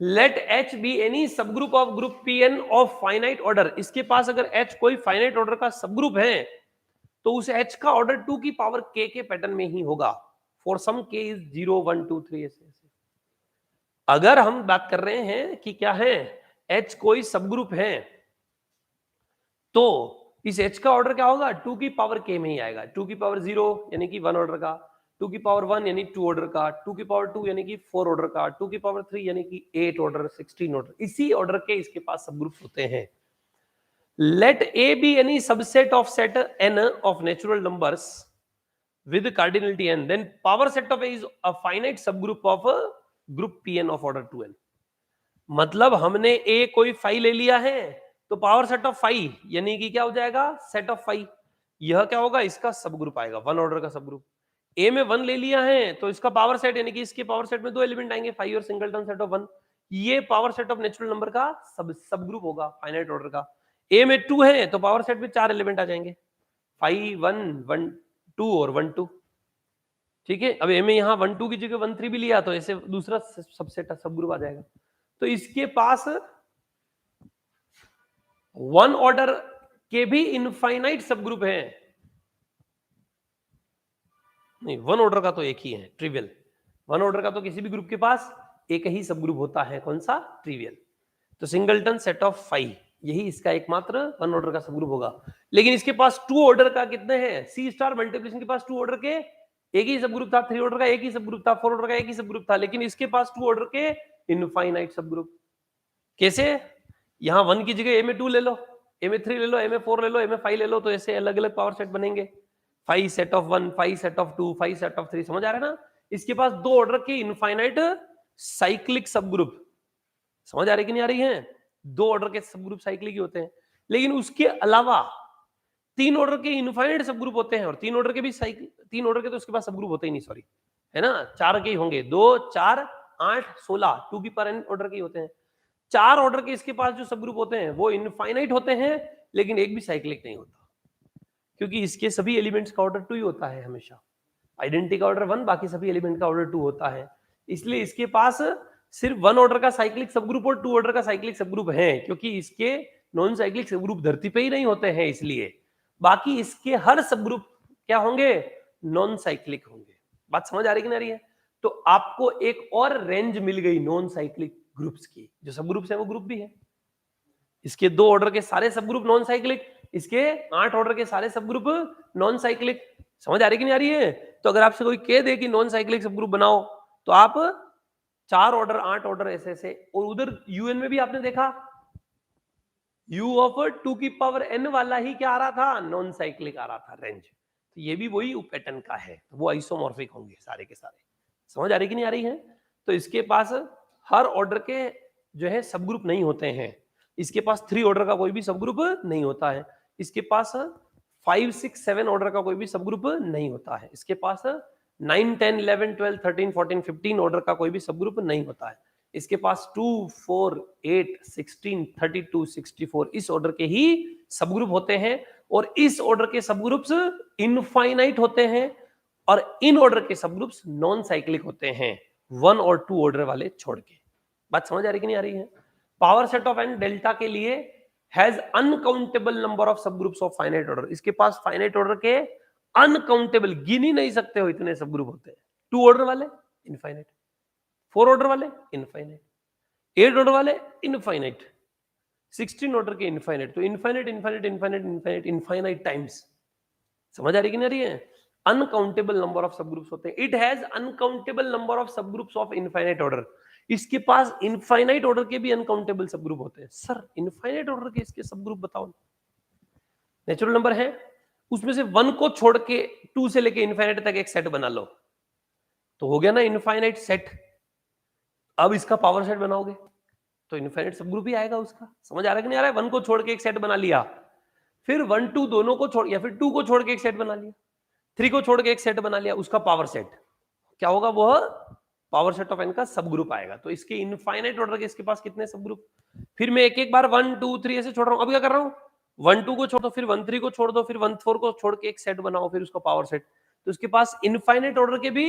Let h be any sub group of group Pn of finite order. इसके पास अगर h कोई फाइनाइट ऑर्डर का सब ग्रुप है तो उस h का ऑर्डर 2 की पावर k के पैटर्न में ही होगा। फॉर सम k इज 0 1 2 3 ऐसे। अगर हम बात कर रहे हैं कि क्या है, h कोई सब ग्रुप है, तो इस h का ऑर्डर क्या होगा? 2 की पावर k में ही आएगा। 2 की पावर 0 यानी कि 1 ऑर्डर का, 2 की पावर 1 यानी 2 ऑर्डर का, 2 की पावर 2 यानी कि 4 ऑर्डर का, 2 की पावर 3 यानी कि 8 ऑर्डर, 16 ऑर्डर। इसी ऑर्डर के इसके पास सब ग्रुप्स होते हैं। Let a be any subset of set n of natural numbers with cardinality n, then power set of a is a finite subgroup of a group Pn of order 2n। मतलब हमने a कोई 5 ले लिया है तो power set of 5 यानी कि क्या हो जाएगा? Set of 5। यह क्या होगा? इसका सब ग्रुप आएगा, 1 ऑर्डर का सब ग्रुप। a में 1 ले लिया है तो इसका पावर सेट यानी कि इसके पावर सेट में 2 एलिमेंट आएंगे, 5 और सिंगलटन सेट ऑफ 1। ये power set of natural number का सब ग्रुप होगा, फाइनाइट ऑर्डर का। a में 2 है तो पावर सेट में 4 एलिमेंट आ जाएंगे, 5 1 1 2 और 1 2। ठीक है। अब ए में यहाँ 1 2 की जगह 1 3 भी लिया तो ऐसे दूसरा सबसेट सब ग्रुप आ जाएगा। तो इसके पास 1 ऑर्डर के भी इनफाइनाइट सब ग्रुप है। नहीं, 1 ऑर्डर का तो एक ही है, ट्रिवियल। 1 ऑर्डर का तो किसी भी ग्रुप के पास एक ही सब ग्रुप होता है, कौन सा? ट्रिवियल। तो सिंगलटन सेट ऑफ 5 यही इसका एकमात्र 1 ऑर्डर का सब ग्रुप होगा। लेकिन इसके पास 2 ऑर्डर का कितने हैं? सी स्टार मल्टीप्लिकेशन के पास 2 ऑर्डर के एक ही सब ग्रुप था, 3 ऑर्डर का एक ही सब ग्रुप था, 4 ऑर्डर का एक ही सब ग्रुप था, लेकिन इसके पास 2 ऑर्डर के इनफाइनाइट सब ग्रुप। कैसे? यहां 1 की जगह ए में 2 ले लो, ए में 3 ले लो, ए में 4 ले लो, ए में 5 ले लो, तो ऐसे अलग अलग पावर सेट बनेंगे। 5 set of 1, 5 set of 2, 5 set of 3। समझ आ रहा है ना? इसके पास 2 ऑर्डर के इनफाइनाइट साइक्लिक सब ग्रुप। समझ आ रही कि नहीं आ रही है? 2 ऑर्डर के सब ग्रुप साइक्लिक ही होते हैं, लेकिन उसके अलावा 3 ऑर्डर के इनफाइनाइट सब ग्रुप होते हैं, और 3 ऑर्डर के भी 3 ऑर्डर के तो उसके पास सब ग्रुप होते ही नहीं, सॉरी, है ना। 4 के ही होंगे, 2 4 8 16, 2 की पावर n ऑर्डर के ही होते हैं। 4 ऑर्डर के इसके पास जो सब ग्रुप होते हैं वो इनफाइनाइट होते हैं, लेकिन एक भी साइक्लिक नहीं होता, क्योंकि इसके सभी एलिमेंट्स का ऑर्डर 2 ही होता है हमेशा। आइडेंटिटी का ऑर्डर 1, बाकी सभी एलिमेंट का ऑर्डर 2 होता है। इसलिए इसके पास सिर्फ 1 ऑर्डर का साइक्लिक सब ग्रुप और 2 ऑर्डर का साइक्लिक सब ग्रुप है, क्योंकि इसके नॉन साइक्लिक सब ग्रुप धरती पे ही नहीं होते हैं, इसलिए बाकी इसके हर सब ग्रुप क्या होंगे? नॉन साइक्लिक होंगे। बात समझ आ रही कि नहीं आ रही है? तो आपको एक और रेंज मिल गई नॉन साइक्लिक ग्रुप्स की। जो सब ग्रुप्स है वो ग्रुप भी है, इसके 2 ऑर्डर के सारे सब ग्रुप नॉन साइक्लिक, इसके 8 ऑर्डर के सारे सब ग्रुप नॉन साइक्लिक। समझ आ रही कि नहीं आ रही है? तो अगर आपसे कोई कह दे कि नॉन साइक्लिक सब ग्रुप बनाओ, तो आप 4 ऑर्डर 8 ऑर्डर ऐसे ऐसे, और उधर यूएन में भी आपने देखा u ऑफ 2 की पावर n वाला ही क्या आ रहा था? नॉन साइक्लिक आ रहा था रेंज। तो ये भी वही पैटर्न का है, तो वो आइसोमॉर्फिक होंगे सारे के सारे। समझ आ रही कि नहीं आ रही है? तो इसके पास हर ऑर्डर के जो है सब ग्रुप नहीं होते हैं। इसके पास 3 ऑर्डर का कोई भी सब ग्रुप नहीं होता है। इसके पास 5 6 7 ऑर्डर का कोई भी सब ग्रुप नहीं होता है। इसके पास 9 10 11 12 13 14 15 ऑर्डर का कोई भी सब ग्रुप नहीं होता है। इसके पास 2 4 8 16 32 64 इस ऑर्डर के ही सब ग्रुप होते हैं, और इस ऑर्डर के सब ग्रुप्स इनफाइनाइट होते हैं, और इन ऑर्डर के सब ग्रुप्स नॉन साइक्लिक होते हैं, 1 और 2 ऑर्डर वाले छोड़ के। बात समझ आ रही कि नहीं आ रही है? Power set of n delta के लिए हैज अनकाउंटेबल नंबर ऑफ सब ग्रुप्स ऑफ फाइनाइट ऑर्डर। इसके पास फाइनाइट ऑर्डर के अनकाउंटेबल, गिन ही नहीं सकते हो इतने सब ग्रुप होते हैं। 2 ऑर्डर वाले इनफाइनाइट, 4 ऑर्डर वाले इनफाइनाइट, 8 ऑर्डर वाले इनफाइनाइट, 16 ऑर्डर के इनफाइनाइट, तो infinite infinite infinite infinite infinite times, समझ आ रही कि नहीं आ रही है? अनकाउंटेबल नंबर ऑफ सब ग्रुप्स होते हैं। It has uncountable number of सब ग्रुप्स ऑफ इनफाइनाइट ऑर्डर। इसके पास इनफाइनाइट ऑर्डर के भी अनकाउंटेबल सब ग्रुप होते हैं। सर इनफाइनाइट ऑर्डर के इसके सब ग्रुप बताओ। नेचुरल नंबर है, उसमें से 1 को छोड़ के 2 से लेके इनफाइनाइट तक एक सेट बना लो, तो हो गया ना इनफाइनाइट सेट। अब इसका पावर सेट बनाओगे तो इनफाइनाइट सब ग्रुप ही आएगा उसका। समझ आ रहा है कि नहीं आ रहा है? 1 को छोड़ के एक सेट बना लिया, फिर 1 2 दोनों को छोड़, या फिर 2 को छोड़ के एक सेट बना लिया, 3 को छोड़ के एक सेट बना लिया, उसका पावर सेट क्या होगा? वह पावर सेट ऑफ एन का सब ग्रुप आएगा। तो इसके इनफाइनाइट ऑर्डर के इसके पास कितने सब ग्रुप? फिर मैं एक एक बार 1 2 3 ऐसे छोड़ रहा हूं। अब क्या कर रहा हूं? 1 2 को छोड़ दो, फिर 1 3 को छोड़ दो, फिर 1 4 को छोड़ के एक सेट बनाओ, फिर उसका पावर सेट। तो इसके पास इनफाइनाइट ऑर्डर के भी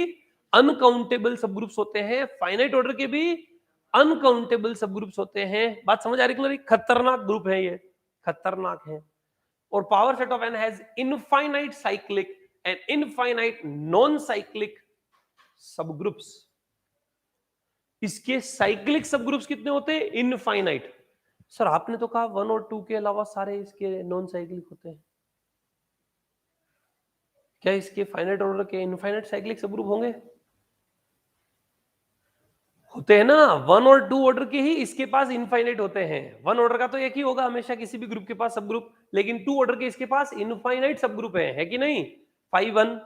अनकाउंटेबल सब ग्रुप्स होते हैं, फाइनाइट ऑर्डर के भी अनकाउंटेबल सब ग्रुप्स होते हैं। बात समझ आ रही है? खतरनाक ग्रुप है ये, खतरनाक है। और power set of N has infinite cyclic and infinite non cyclic subgroups. इसके साइक्लिक सब ग्रुप्स कितने होते हैं? इनफाइनाइट। सर आपने तो कहा 1 और 2 के अलावा सारे इसके नॉन साइक्लिक होते हैं, क्या इसके फाइनाइट ऑर्डर के इनफाइनाइट साइक्लिक सब ग्रुप होंगे? होते हैं ना। 1 और 2 ऑर्डर के ही इसके पास इनफाइनाइट होते हैं। 1 ऑर्डर का तो एक ही होगा हमेशा किसी भी ग्रुप के पास सब ग्रुप, लेकिन 2 ऑर्डर के इसके पास इनफाइनाइट सब ग्रुप है कि नहीं? 5 1,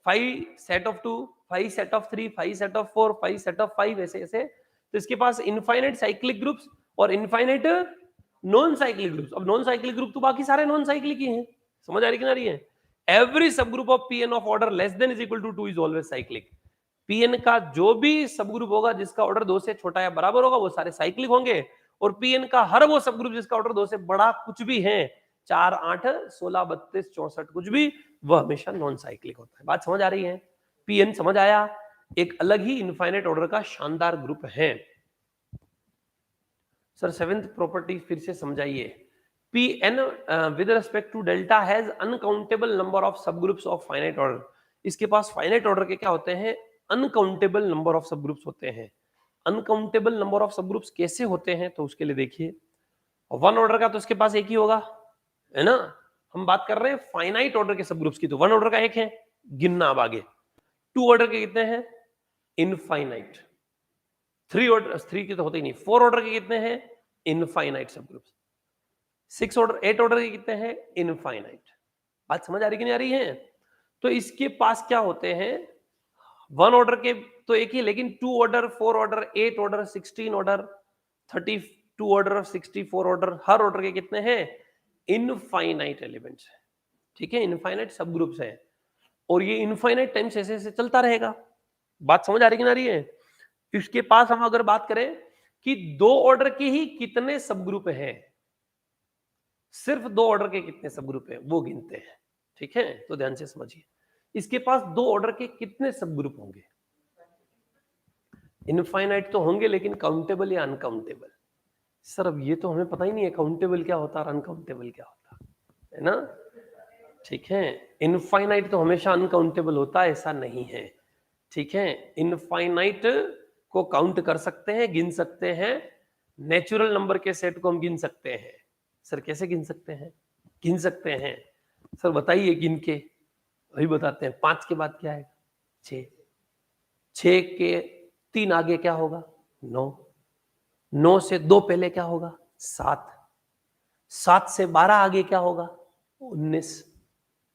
5 set of 2, 5 set of 3, 5 set of 4, 5 set of 5, ऐसे ऐसे। तो इसके पास इनफाइनाइट साइक्लिक ग्रुप्स और इनफाइनाइट नॉन साइक्लिक ग्रुप्स। अब नॉन साइक्लिक ग्रुप तो बाकी सारे नॉन साइक्लिक ही हैं। समझ आ रही कि ना रही है? एवरी सब group of Pn of order less than is equal to 2 is always cyclic. Pn का जो भी सब ग्रुप होगा जिसका ऑर्डर 2 से छोटा या बराबर होगा वो सारे साइक्लिक होंगे, और Pn का हर वो सब ग्रुप जिसका ऑर्डर 2 से बड़ा कुछ भी है, 4 8 16 32 64 कुछ भी, वह हमेशा नॉन साइक्लिक होता है। बात समझ आ रही है? Pn समझ आया? एक अलग ही इनफाइनाइट ऑर्डर का शानदार ग्रुप है। सर 7th प्रॉपर्टी फिर से समझाइए। Pn with respect to delta has uncountable number of subgroups of finite order। इसके पास फाइनाइट ऑर्डर के क्या होते हैं? अनकाउंटेबल नंबर ऑफ सबग्रुप्स होते हैं। अनकाउंटेबल नंबर ऑफ सबग्रुप्स कैसे होते हैं? तो उसके लिए देखिए, 1 ऑर्डर का तो इसके पास एक ही होगा, है ना? हम बात कर रहे हैं फाइनाइट ऑर्डर के सबग्रुप्स की, तो 1 ऑर्डर का एक है, गिनना अब आगे। 2 ऑर्डर के कितने हैं? इनफाइनाइट। 3 ऑर्डर, 3 के तो होते ही नहीं। 4 ऑर्डर के कितने हैं? इनफाइनाइट सबग्रुप्स। 6 ऑर्डर, 8 ऑर्डर के कितने हैं? इनफाइनाइट। बात समझ आ रही कि नहीं आ रही है? तो इसके पास क्या होते हैं? 1 ऑर्डर के तो एक ही, लेकिन 2 order, 4 order, 8 order, 16 order, 32 order, 64 order, हर ऑर्डर के कितने हैं? इनफाइनाइट एलिमेंट्स है। ठीक है, इनफाइनाइट सब ग्रुप्स है, और ये इनफाइनाइट टाइम्स ऐसे ऐसे चलता रहेगा। बात समझ आ रही कि ना रही है? इसके पास हम अगर बात करें कि 2 ऑर्डर के ही कितने सब ग्रुप हैं, सिर्फ 2 ऑर्डर के कितने सब ग्रुप हैं वो गिनते हैं। ठीक है, तो ध्यान से समझिए, इसके पास 2 ऑर्डर के कितने सब ग्रुप होंगे? इनफाइनाइट तो होंगे, लेकिन काउंटेबल या अनकाउंटेबल? सर अब ये तो हमें पता ही नहीं है काउंटेबल क्या होता है और अनकाउंटेबल क्या होता है ना? ठीक है, इनफाइनाइट तो हमेशा अनकाउंटेबल होता है, ऐसा नहीं है। ठीक है, इनफाइनाइट को काउंट कर सकते हैं, गिन सकते हैं। नेचुरल नंबर के सेट को हम गिन सकते हैं। सर कैसे गिन सकते हैं? गिन सकते हैं। सर बताइए गिन के। वही बताते हैं। 5 के बाद क्या है? 6। 6 के 3 आगे क्या होगा? 9। 9 से 2 पहले क्या होगा? 7। 7 से 12 आगे क्या होगा? 19।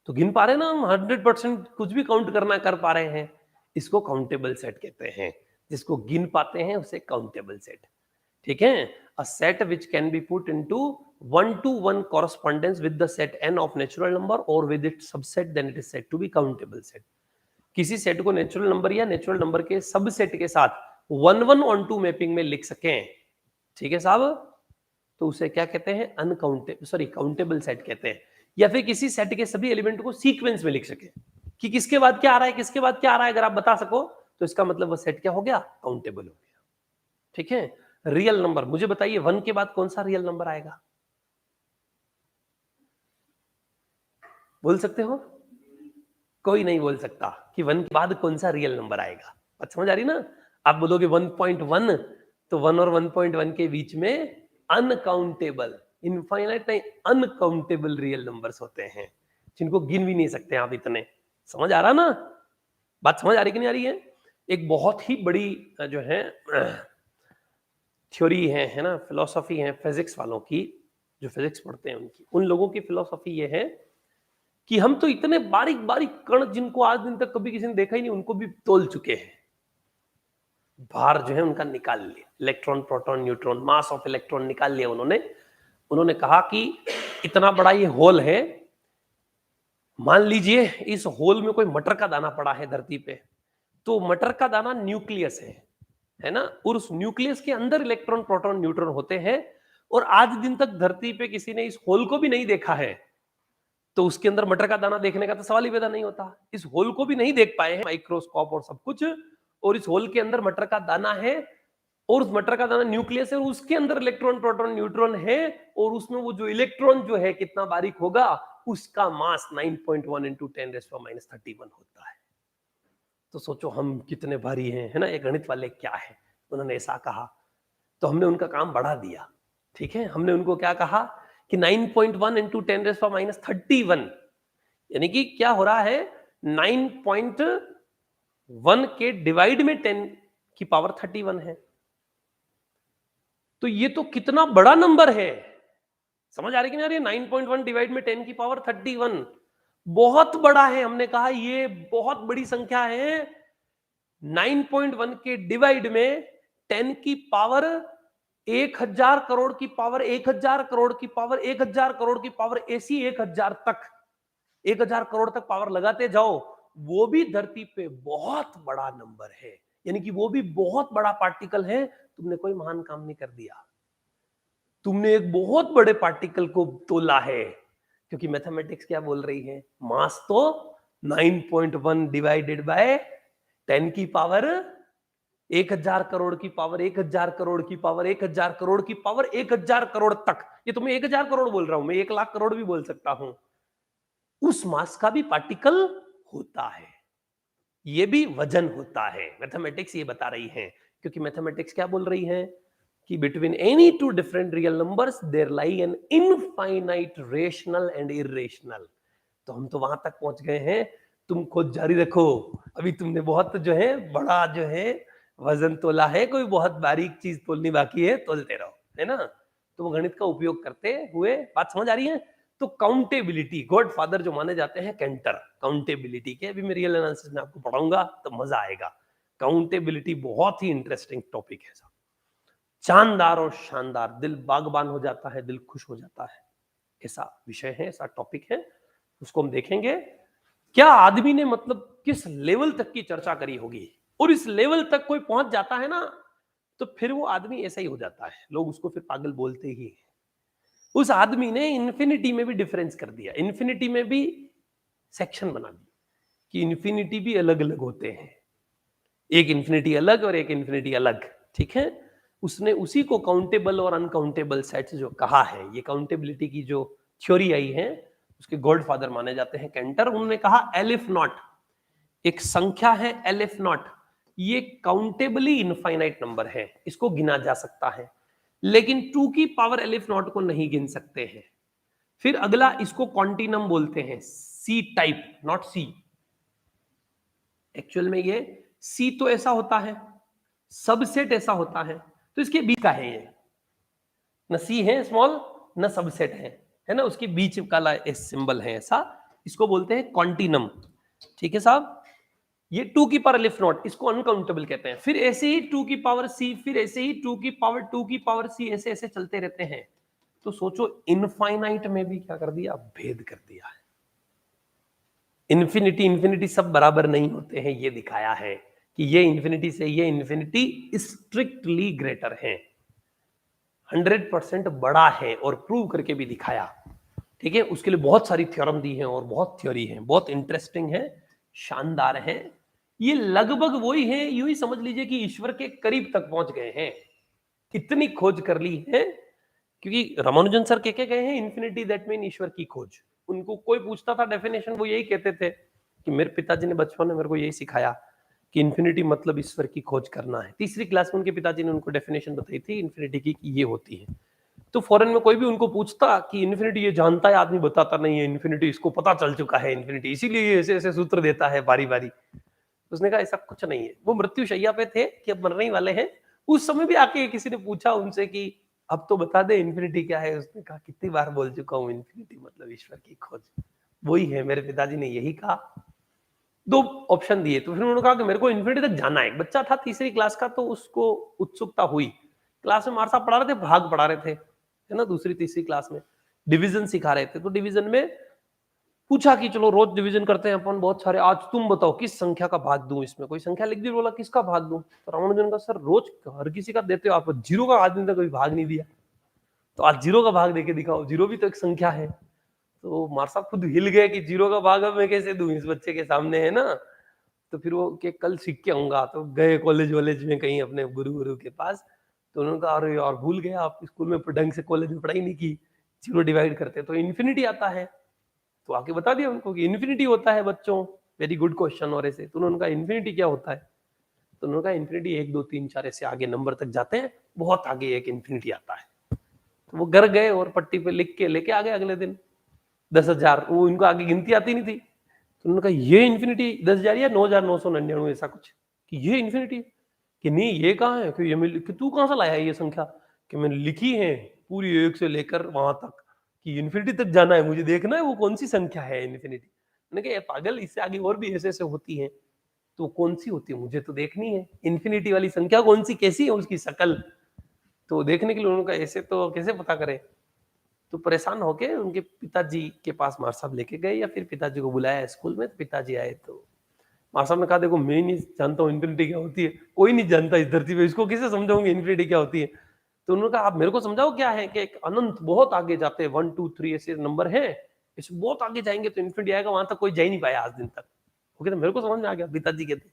तो गिन पा रहे हैं ना हम? 100% कुछ भी काउंट करना कर पा रहे हैं। इसको काउंटेबल सेट कहते हैं। जिसको गिन पाते हैं उसे काउंटेबल सेट। ठीक है, a set which can be put into 1-to-1 correspondence with the set n of natural number or with its subset, then it is said to be countable set। किसी सेट को natural number या natural number के subset के साथ 1-1-on-2 mapping में लिख सकें, ठीक है साहब, तो उसे क्या कहते हैं? काउंटेबल सेट कहते हैं। या फिर किसी सेट के सभी एलिमेंट को सीक्वेंस में लिख सके कि किसके बाद क्या आ रहा है, किसके बाद क्या आ रहा है, अगर आप बता सको तो इसका मतलब वो सेट क्या हो गया? काउंटेबल हो गया। ठीक है, रियल नंबर मुझे बताइए 1 के बाद कौन सा रियल नंबर आएगा? बोल सकते हो? कोई नहीं बोल सकता कि 1 के बाद कौन सा रियल नंबर आएगा। बात समझ आ रही ना? आप बोलोगे 1.1, तो 1 और 1.1 के बीच में अनकाउंटेबल, इनफाइनाइट नहीं, अनकाउंटेबल रियल नंबर्स होते हैं जिनको गिन भी नहीं सकते आप इतने। समझ आ रहा ना? बात समझ आ रही कि नहीं आ रही है? एक बहुत ही बड़ी जो है थ्योरी है ना, फिलोसफी है फिजिक्स वालों की, जो फिजिक्स पढ़ते हैं उनकी, उन लोगों की फिलोसफी ये है कि हम तो इतने बारीक बारीक कण जिनको आज दिन तक कभी किसी ने देखा ही नहीं उनको भी तोल चुके हैं। भार जो है उनका निकाल लिया, electron proton neutron, mass of electron निकाल लिया उन्होंने कहा कि इतना बड़ा ये होल है, मान लीजिए इस होल में कोई मटर का दाना पड़ा है धरती पे, तो मटर का दाना न्यूक्लियस है ना, और उस न्यूक्लियस के अंदर इलेक्ट्रॉन प्रोटॉन न्यूट्रॉन होते हैं, और आज दिन तक धरती पे किसी ने इस होल को भी नहीं देखा है, तो उसके अंदर मटर का दाना देखने का तो सवाल ही पैदा नहीं होता। इस होल को भी नहीं देख पाए हैं माइक्रोस्कोप और सब कुछ, और इस होल के अंदर मटर का दाना है, और उस मटर का दाना न्यूक्लियस है, और उसके अंदर इलेक्ट्रॉन प्रोटॉन न्यूट्रॉन है, और उसमें वो जो इलेक्ट्रॉन जो है कितना बारीक होगा, उसका मास 9.1 इंटू 10⁻31 होता है। तो सोचो हम कितने भारी हैं, है ना? ये गणित वाले क्या है, उन्होंने ऐसा कहा, तो हमने उनका काम बढ़ा दिया। ठीक है, हमने उनको क्या कहा कि 9.1 इंटू 10⁻31, यानी कि क्या हो रहा है, 9.1 के डिवाइड में 10 की पावर 31 है। तो ये तो कितना बड़ा नंबर है, समझ आ रही कि नहीं आ रही है? 9.1 डिवाइड में 10 की पावर 31 बहुत बड़ा है। हमने कहा ये बहुत बड़ी संख्या है। 9.1 के डिवाइड में 10 की पावर 1000 करोड़ की पावर 1000 करोड़ की पावर 1000 करोड़ की पावर, ऐसी 1000 तक, 1000 करोड़ तक पावर लगाते जाओ, वो भी धरती पे बहुत बड़ा नंबर है, यानी कि वो भी बहुत बड़ा पार्टिकल है। तुमने कोई महान काम नहीं कर दिया, तुमने एक बहुत बड़े पार्टिकल को तोला है, क्योंकि मैथमेटिक्स क्या बोल रही है, मास तो 9.1 डिवाइडेड बाय 10 की पावर 1000 करोड़ की पावर 1000 करोड़ की पावर 1000 करोड़ की पावर 1000 करोड़ तक, ये तो मैं 1000 करोड़ बोल रहा हूं, मैं 1 लाख करोड़ भी बोल सकता हूं, उस मास का भी पार्टिकल होता है, ये भी वजन होता है। मैथमेटिक्स ये बता रही है, क्योंकि मैथमेटिक्स क्या बोल रही है कि between any two different real numbers there lie an infinite rational and irrational. तो हम तो वहां तक पहुंच गए हैं, तुम खोज जारी रखो, अभी तुमने बहुत जो है बड़ा जो है वजन तोला है, कोई बहुत बारीक चीज तोलनी बाकी है, तोलते रहो, है ना? तो वो गणित का उपयोग करते हुए, बात समझ आ रही है? तो काउंटेबिलिटी, गॉड फादर जो माने जाते हैं कैंटर काउंटेबिलिटी के, अभी मैं रियल एनालिसिस में आपको पढ़ाऊंगा तो मजा आएगा। काउंटेबिलिटी बहुत ही इंटरेस्टिंग टॉपिक है साहब, शानदार और शानदार, दिल बागबान हो जाता है, दिल खुश हो जाता है, ऐसा विषय है, ऐसा टॉपिक है, उसको हम देखेंगे। क्या आदमी ने मतलब किस लेवल तक की चर्चा करी होगी, और इस लेवल तक कोई पहुंच जाता है ना, तो फिर वो आदमी ऐसा ही हो जाता है, लोग उसको फिर पागल बोलते ही हैं। उस आदमी ने इन्फिनिटी में भी डिफरेंस कर दिया, इन्फिनिटी में भी सेक्शन बना दिया कि इन्फिनिटी भी अलग अलग होते हैं, एक इन्फिनिटी अलग और एक इन्फिनिटी अलग। ठीक है, उसने उसी को काउंटेबल और अनकाउंटेबल सेट्स जो कहा है, ये काउंटेबिलिटी की जो थ्योरी आई है, उसके गॉड फादर माने जाते हैं कैंटर। उन्होंने कहा एलिफ नॉट, एक संख्या है एलिफ नॉट, ये काउंटेबली इनफाइनाइट नंबर है, इसको गिना जा सकता है, लेकिन 2 की पावर एलिफ नॉट को नहीं गिन सकते हैं। फिर अगला, इसको कॉन्टिनम बोलते हैं, C type, not C, actual में ये सी तो ऐसा होता है, सबसेट ऐसा होता है, तो इसके बीच का है ये, न सी है स्मॉल न सबसेट है ना, उसके बीच का सिंबल है ऐसा, इसको बोलते हैं कॉन्टिनम। ठीक है साहब, ये 2 की पावर एलिफ नॉट, इसको अनकाउंटेबल कहते हैं। फिर ऐसे ही 2 की पावर सी, फिर ऐसे ही 2 की पावर 2 की पावर सी, ऐसे ऐसे चलते रहते हैं। तो सोचो इनफाइनाइट में भी क्या कर दिया, भेद कर दिया है। इन्फिनिटी इन्फिनिटी सब बराबर नहीं होते हैं, ये दिखाया है कि ये इन्फिनिटी से ये इन्फिनिटी स्ट्रिक्टली ग्रेटर है, 100% बड़ा है, और प्रूव करके भी दिखाया। ठीक है, उसके लिए बहुत सारी थ्योरम दी है और बहुत थ्योरी है, बहुत इंटरेस्टिंग है, शानदार है। ये लगभग वही है, यूं ही समझ लीजिए कि ईश्वर के करीब तक पहुंच गए हैं, इतनी खोज कर ली है। क्योंकि रामानुजन सर कह के गए हैं इन्फिनिटी दैट मीन ईश्वर की खोज। उनको कोई पूछता था डेफिनेशन, वो यही कहते थे कि मेरे पिताजी ने बचपन में मेरे को यही सिखाया कि इन्फिनिटी मतलब ईश्वर की खोज करना है। तीसरी क्लास में उनके पिताजी ने उनको डेफिनेशन बताई थी इन्फिनिटी की कि ये होती है। तो फॉरेन में कोई भी उनको पूछता कि इन्फिनिटी ये जानता है, आदमी बताता नहीं है इन्फिनिटी, इसको पता चल चुका है इन्फिनिटी, इसीलिए ये ऐसे ऐसे सूत्र देता है बारी बारी। उसने कहा ऐसा कुछ नहीं है। वो मृत्यु शैया पे थे कि अब मरने ही वाले हैं। उस समय भी आके किसी ने पूछा उनसे कि अब तो बता दे इन्फिनिटी क्या है। उसने कहा कितनी बार बोल चुका हूँ इन्फिनिटी मतलब ईश्वर की खोज। वही है, मेरे पिताजी ने यही कहा। दो ऑप्शन दिए तो फिर उन्होंने कहा कि मेरे को इन्फिनिटी तक जाना है। बच्चा था तीसरी क्लास का, तो उसको उत्सुकता हुई। क्लास में मार साहब पढ़ा रहे थे, भाग पढ़ा रहे थे, है ना, दूसरी तीसरी क्लास में डिवीजन सिखा रहे थे। तो डिवीजन में पूछा कि चलो रोज डिवीजन करते हैं अपन बहुत सारे, आज तुम बताओ किस संख्या का भाग दूं, इसमें कोई संख्या लिख दी। बोला किसका भाग दूं? तो रामानुजन का सर रोज हर किसी का देते हो आप, जीरो का आज दिन तक कोई भाग नहीं दिया, तो आज जीरो का भाग देके दिखाओ, जीरो भी तो एक संख्या है। तो मार साहब खुद हिल गए कि जीरो का भाग अब मैं कैसे दूं इस बच्चे के सामने, है ना। तो फिर वो कि कल सीख के आऊंगा। तो गए कॉलेज वॉलेज में कहीं अपने गुरु के पास। तो उन्होंने कहा अरे यार भूल गया, आप स्कूल में ढंग से कॉलेज में पढ़ाई नहीं की, जीरो डिवाइड करते तो इन्फिनिटी आता है। तो आके बता दिया उनको कि इन्फिनिटी होता है बच्चों, वेरी गुड क्वेश्चन। और ऐसे तो उन्होंने कहा इन्फिनिटी क्या होता है? तो उन्होंने कहा इन्फिनिटी 1 2 3 4 ऐसे आगे नंबर तक जाते हैं, बहुत आगे एक इन्फिनिटी आता है। तो वो घर गए और पट्टी पे लिख के लेके आ गए अगले दिन 10,000। वो इनको आगे गिनती आती नहीं थी। तो उन्होंने कहा ये इन्फिनिटी 10,000 या 9,999 ऐसा कुछ, कि ये इन्फिनिटी, कि नहीं ये कहाँ है, कि ये मैं कि तू कहाँ से लाया ये संख्या, कि मैंने लिखी है पूरी 1 से लेकर वहां तक, कि इन्फिनिटी तक जाना है, मुझे देखना है वो कौन सी संख्या है इन्फिनिटी। मैंने कहा पागल, इससे आगे और भी ऐसे ऐसे होती है, तो कौन सी होती है मुझे तो देखनी है, इन्फिनिटी वाली संख्या कौन सी, कैसी है उसकी शक्ल, तो देखने के लिए उन्होंने कहा ऐसे तो कैसे पता करें। तो परेशान होके उनके पिताजी के पास मार साहब लेके गए, या फिर पिताजी को बुलाया स्कूल में। तो पिताजी आए तो मार साहब ने कहा देखो मैं नहीं जानता हूँ इन्फिनिटी क्या होती है, कोई नहीं जानता इस धरती पे, इसको किसे समझाऊंगे इन्फिनिटी क्या होती है। तो उन्होंने कहा आप मेरे को समझाओ क्या है, कि एक अनंत बहुत आगे जाते हैं, 1 2 3 ऐसे नंबर है, इसे बहुत आगे जाएंगे तो इन्फिनिटी आएगा, वहां तक कोई जा ही नहीं पाया आज दिन तक। वो कहते मेरे को समझ में आ गया। पिताजी कहते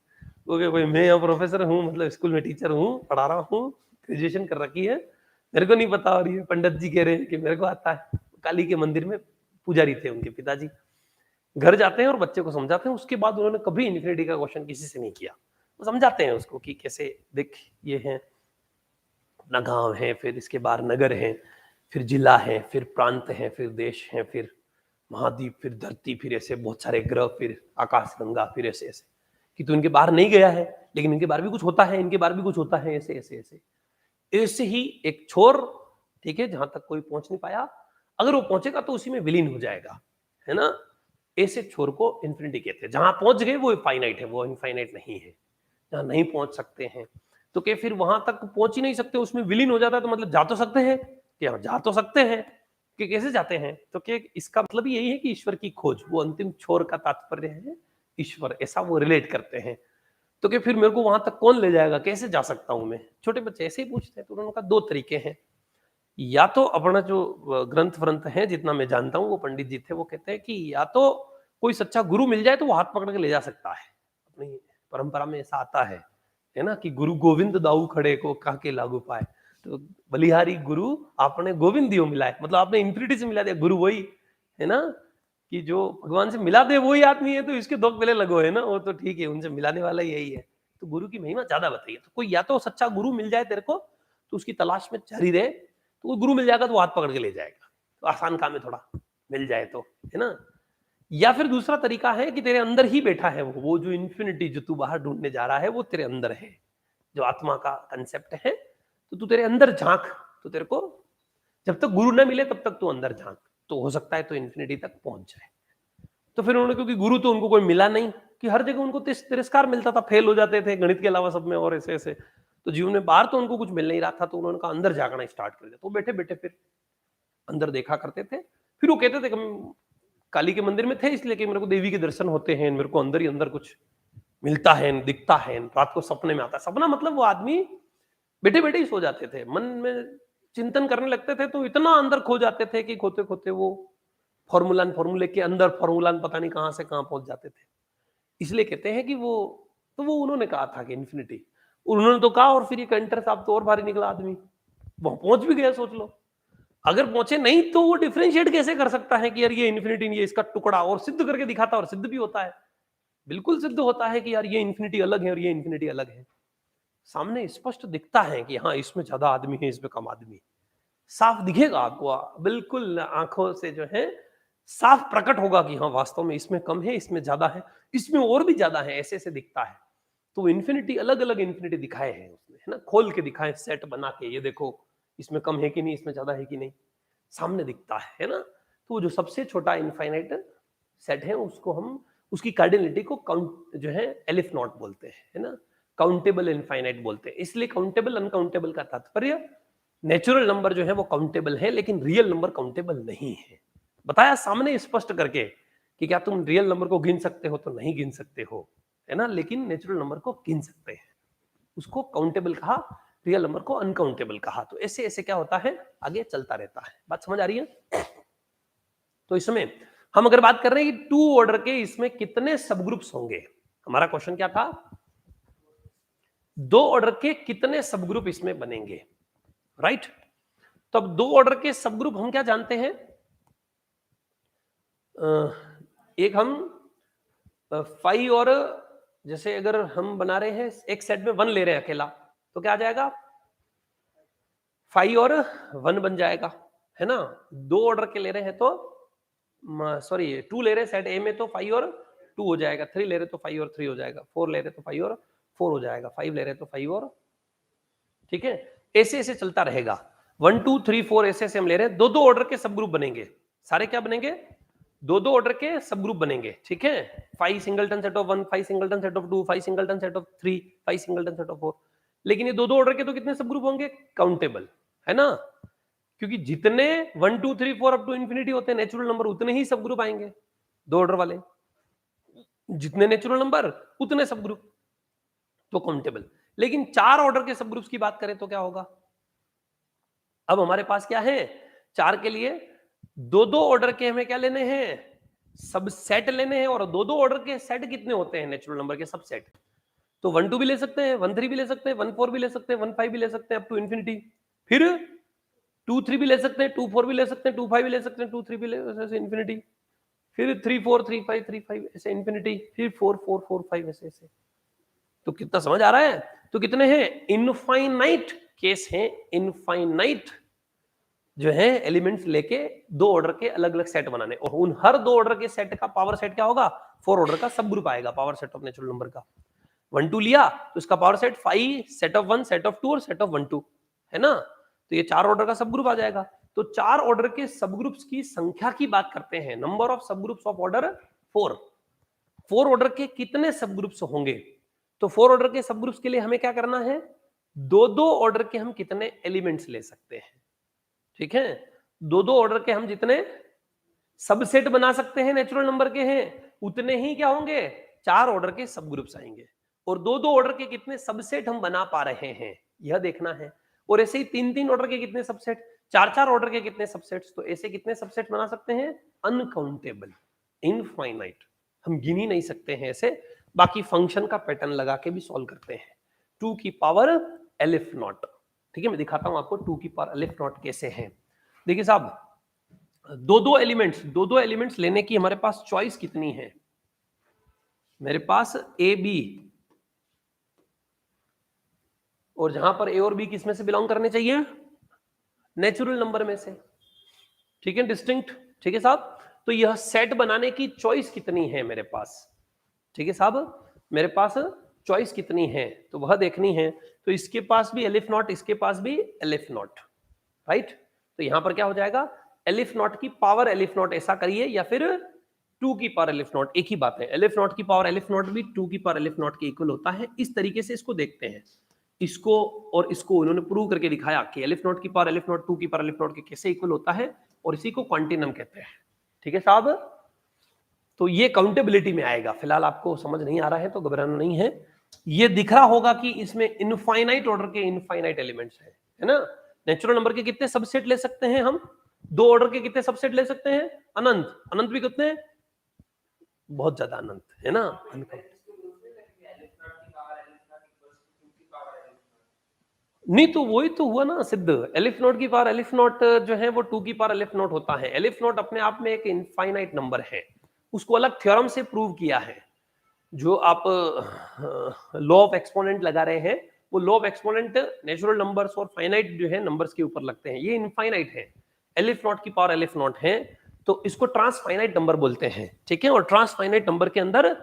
वो भाई मैं यहाँ प्रोफेसर हूँ, मतलब स्कूल में टीचर हूँ, पढ़ा रहा हूँ, ग्रेजुएशन कर रखी है, मेरे को नहीं पता। और ये पंडित जी कह रहे हैं कि मेरे को आता है। काली के मंदिर में पुजारी थे उनके पिताजी। घर जाते हैं और बच्चे को समझाते हैं। उसके बाद उन्होंने कभी इन्फिनिटी का क्वेश्चन किसी से नहीं किया। वो समझाते हैं उसको कि कैसे देख, ये है अपना गांव है, फिर इसके बाहर नगर है, फिर जिला है, फिर प्रांत है, फिर देश है, फिर महाद्वीप, फिर धरती, फिर ऐसे बहुत सारे ग्रह, फिर आकाश गंगा, फिर ऐसे ऐसे, कि तू इनके बाहर नहीं गया है लेकिन इनके बाहर भी कुछ होता है, इनके बाहर भी कुछ होता है, ऐसे ऐसे ऐसे ऐसे ही एक छोर, ठीक है, जहां तक कोई पहुंच नहीं पाया, अगर वो पहुंचेगा तो उसी में विलीन हो जाएगा, है ना। ऐसे छोर को इन्फिनिटी कहते हैं। जहां पहुंच गए वो फाइनाइट है, वो इनफाइनाइट नहीं है। जहां नहीं पहुंच सकते हैं तो क्या फिर वहां तक पहुंच ही नहीं सकते, उसमें विलीन हो जाता है, तो मतलब जा तो सकते हैं, क्या जा तो सकते हैं, कि कैसे जाते हैं, तो क्या इसका मतलब यही है कि ईश्वर की खोज, वो अंतिम छोर का तात्पर्य है ईश्वर, ऐसा वो रिलेट करते हैं। तो क्या फिर मेरे को वहां तक कौन ले जाएगा, कैसे जा सकता हूं मैं? छोटे बच्चे ऐसे ही पूछते हैं। तो उन्होंने कहा दो तरीके हैं, या तो अपना जो ग्रंथ व्रंथ है, जितना मैं जानता हूँ, वो पंडित जी थे, वो कहते हैं कि या तो कोई सच्चा गुरु मिल जाए तो वो हाथ पकड़ के ले जा सकता है। अपनी परंपरा में ऐसा आता है ना, कि गुरु गोविंद दाऊ खड़े को काके लागू पाए। तो बलिहारी गुरु आपने गोविंद दियो मिलाए, मतलब आपने इन्फिनिटी से मिला दिया। गुरु वही है ना, कि जो भगवान से मिला दे वही आदमी है, तो इसके दो पहले लगो, है ना, वो तो ठीक है, उनसे मिलाने वाला यही है। तो गुरु की महिमा ज्यादा बताइए। तो कोई या तो सच्चा गुरु मिल जाए तेरे को, तो उसकी तलाश में जारी रहे, तो वो गुरु मिल जाएगा तो वो हाथ पकड़ के ले जाएगा, तो आसान काम है थोड़ा, मिल जाए तो, है ना। या फिर दूसरा तरीका है कि तेरे अंदर ही बैठा है वो जो इन्फिनिटी जो तू बाहर ढूंढने जा रहा है, वो तेरे अंदर है, जो आत्मा का कंसेप्ट है। तो तू तेरे अंदर झांक, तो तेरे को जब तक गुरु ना मिले तब तक तू अंदर झांक, तो हो सकता है तो इन्फिनिटी तक पहुंच जाए। तो फिर उन्होंने, क्योंकि गुरु तो उनको कोई मिला नहीं, कि हर जगह उनको तिरस्कार मिलता था, फेल हो जाते थे गणित के अलावा सब में, और ऐसे ऐसे, तो जीवन में बाहर तो उनको कुछ मिल नहीं रहा था। तो उन्होंने कहा अंदर जागना स्टार्ट कर दिया। तो बैठे बैठे फिर अंदर देखा करते थे। फिर वो कहते थे कि हम काली के मंदिर में थे इसलिए कि मेरे को देवी के दर्शन होते हैं, मेरे को अंदर ही अंदर कुछ मिलता है, दिखता है, रात को सपने में आता है। सपना मतलब वो आदमी बैठे बैठे ही सो जाते थे, मन में चिंतन करने लगते थे, तो इतना अंदर खो जाते थे कि खोते खोते वो फॉर्मूले के अंदर फॉर्मूला पता नहीं कहां से कहां पहुंच जाते थे। इसलिए कहते हैं कि वो, तो वो उन्होंने कहा था कि इन्फिनिटी, उन्होंने तो कहा, और फिर ये कंटर साहब तो और भारी निकला आदमी, वहां पहुंच भी गया। सोच लो, अगर पहुंचे नहीं तो वो डिफरेंशिएट कैसे कर सकता है कि यार ये इन्फिनिटी, ये इसका टुकड़ा, और सिद्ध करके दिखाता, और सिद्ध भी होता है। बिल्कुल सिद्ध होता है कि यार ये इंफिनिटी अलग है और ये इंफिनिटी अलग है, सामने स्पष्ट दिखता है कि हाँ इसमें ज्यादा आदमी है इसमें कम आदमी है, साफ दिखेगा आपको, बिल्कुल आंखों से जो है साफ प्रकट होगा कि हाँ वास्तव में इसमें कम है इसमें ज्यादा है, इसमें और भी ज्यादा है, ऐसे ऐसे दिखता है। तो इन्फिनिटी अलग अलग इन्फिनिटी दिखाए हैं उसने, है ना, खोल के दिखाए सेट बना के, ये देखो इसमें कम है कि नहीं इसमें ज्यादा है कि नहीं, सामने दिखता है ना। तो जो सबसे छोटा इनफाइनाइट सेट है उसको हम उसकी कार्डिनलिटी को काउंट जो है एलिफ नॉट बोलते हैं, है ना, काउंटेबल इनफाइनाइट बोलते हैं। इसलिए काउंटेबल अनकाउंटेबल का तात्पर्य नेचुरल नंबर जो है वो काउंटेबल है लेकिन रियल नंबर काउंटेबल नहीं है। बताया सामने स्पष्ट करके कि क्या तुम रियल नंबर को गिन सकते हो, तो नहीं गिन सकते हो, है ना, लेकिन नेचुरल नंबर को गिन सकते हैं, उसको काउंटेबल कहा, रियल नंबर को अनकाउंटेबल कहा। तो ऐसे ऐसे क्या होता है आगे चलता रहता है। बात समझ आ रही है? तो इसमें हम अगर बात कर रहे हैं कि टू ऑर्डर के इसमें कितने सब ग्रुप्स होंगे, हमारा क्वेश्चन क्या था, दो ऑर्डर के कितने सब ग्रुप इसमें बनेंगे, राइट। तो अब दो ऑर्डर के सब ग्रुप हम क्या जानते हैं, एक हम 5 और जैसे अगर हम बना रहे हैं एक सेट में 1 ले रहे हैं अकेला, तो क्या आ जाएगा 5 और 1 बन जाएगा, है ना। दो ऑर्डर के ले रहे हैं तो सॉरी 2 ले रहे हैं सेट ए में तो 5 और 2 हो जाएगा, 3 ले रहे तो 5 और 3 हो जाएगा, 4 ले रहे तो 5 और 4 हो जाएगा, 5 ले रहे तो 5 और, ठीक है, ऐसे ऐसे चलता रहेगा। 1 2 3 4 ऐसे ऐसे हम ले रहे हैं, दो दो ऑर्डर के सब ग्रुप बनेंगे, सारे क्या बनेंगे, दो दो ऑर्डर के सब ग्रुप बनेंगे, ठीक है। 5 singleton set of 1, 5 singleton set of 2, 5 singleton set of 3, 5 singleton set of 4। लेकिन ये दो दो ऑर्डर के तो कितने सब ग्रुप होंगे, काउंटेबल, है ना, क्योंकि जितने 1 2 3 4 अप टू इंफिनिटी होते हैं नेचुरल नंबर, उतने ही सब ग्रुप आएंगे, दो ऑर्डर वाले जितने नेचुरल नंबर उतने सब ग्रुप, तो काउंटेबल। लेकिन चार ऑर्डर के सब ग्रुप्स की बात करें तो क्या होगा, अब हमारे पास क्या है, चार के लिए दो दो ऑर्डर के हमें क्या लेने हैं, सब सेट लेने हैं, और दो दो ऑर्डर के सेट कितने होते हैं नेचुरल नंबर के सब सेट, तो 1 2 भी ले सकते हैं, 1 3 भी ले सकते हैं, 1 4 भी ले सकते हैं, 1 5 भी ले सकते हैं अप टू इंफिनिटी, फिर 2 3 भी ले सकते हैं, 2 4 भी ले सकते हैं, 2 5 भी ले सकते हैं, 2 3 भी ले ऐसे इंफिनिटी, फिर 3 4 3 5 3 5 ऐसे इंफिनिटी, फिर 4 4 4 5 ऐसे ऐसे। तो कितना समझ आ रहा है, तो कितने हैं, इनफाइनाइट केस हैं, इनफाइनाइट जो है एलिमेंट्स लेके दो ऑर्डर के अलग अलग सेट बनाने, और उन हर दो ऑर्डर के सेट का पावर सेट क्या होगा, 4 ऑर्डर का सब ग्रुप आएगा power set of natural number का। 1 2 लिया तो इसका power set 5 set of 1 set of 2 और सेट ऑफ 1 2, है ना, तो ये चार ऑर्डर का सब ग्रुप आ जाएगा। तो चार ऑर्डर के सब ग्रुप्स की संख्या की बात करते हैं, नंबर ऑफ सब ग्रुप्स ऑफ ऑर्डर 4, 4 ऑर्डर के कितने सब ग्रुप्स होंगे, तो 4 ऑर्डर के सब ग्रुप्स के लिए हमें क्या करना है, दो दो ऑर्डर के हम कितने एलिमेंट्स ले सकते हैं, ठीक है, दो दो ऑर्डर के हम जितने सबसेट बना सकते हैं नेचुरल नंबर के हैं, उतने ही क्या होंगे, चार ऑर्डर के सब ग्रुप्स आएंगे, और दो दो ऑर्डर के कितने सबसेट हम बना पा रहे हैं यह देखना है, और ऐसे ही तीन तीन ऑर्डर के कितने सबसेट, चार चार ऑर्डर के कितने सबसेट्स, तो ऐसे कितने सबसेट बना सकते हैं, अनकाउंटेबल, इनफाइनाइट, हम गिन ही नहीं सकते हैं ऐसे। बाकी फंक्शन का पैटर्न लगा के भी सॉल्व करते हैं, 2 की पावर एलिफ नॉट, ठीक है, मैं दिखाता हूं आपको 2 की पावर एलिफ नॉट कैसे है। देखिए साहब, दो दो एलिमेंट्स लेने की हमारे पास चॉइस कितनी है, मेरे पास ए बी, और जहां पर ए और बी किसमें से बिलोंग करने चाहिए, नेचुरल नंबर में से, ठीक है, डिस्टिंक्ट, ठीक है साहब। तो यह सेट बनाने की चॉइस कितनी है मेरे पास, ठीक है साहब, मेरे पास चॉइस कितनी है तो वह देखनी है। तो इसके पास भी एलिफ नॉट, इसके पास भी एलिफ नॉट, राइट। तो यहां पर क्या हो जाएगा, एलिफ नॉट की पावर एलिफ नॉट ऐसा करिए, या फिर 2 की पावर एलिफ नॉट, एक ही बात है, एलिफ नॉट की पावर एलिफ नॉट भी 2 की पावर एलिफ नॉट के इक्वल होता है। इस तरीके से इसको देखते हैं, इसको और इसको इन्होंने प्रूव करके दिखाया कि एलिफ नॉट की पावर एलिफ नॉट 2 की पावर एलिफ नॉट के कैसे इक्वल होता है, और इसी को क्वांटिनम कहते हैं, ठीक है साहब। तो ये काउंटेबिलिटी में आएगा, फिलहाल आपको समझ नहीं आ रहा है तो घबराना नहीं है। ये दिख रहा होगा कि इसमें इनफाइनाइट ऑर्डर के इनफाइनाइट एलिमेंट्स है ना, नेचुरल नंबर के कितने सबसेट ले सकते हैं हम, दो ऑर्डर के कितने सबसेट ले सकते हैं, अनंत, अनंत भी कितने, बहुत ज्यादा अनंत, है ना, नहीं तो वही तो हुआ ना सिद्ध, एलिफ नॉट की पावर एलिफ नॉट जो है वो 2 की पावर एलिफ नॉट होता है। एलिफ नॉट अपने आप में एक इनफाइनाइट नंबर है, उसको अलग थ्योरम से प्रूव किया है, जो आप लॉ ऑफ एक्सपोनेंट लगा रहे हैं, वो law of exponent natural numbers और फाइनाइट जो है नंबर्स के ऊपर लगते हैं। ये इनफाइनाइट है, एलिफ नॉट की पावर एलिफ नॉट है, तो इसको ट्रांसफाइनाइट नंबर बोलते हैं, ठीक है। और ट्रांसफाइनाइट नंबर के अंदर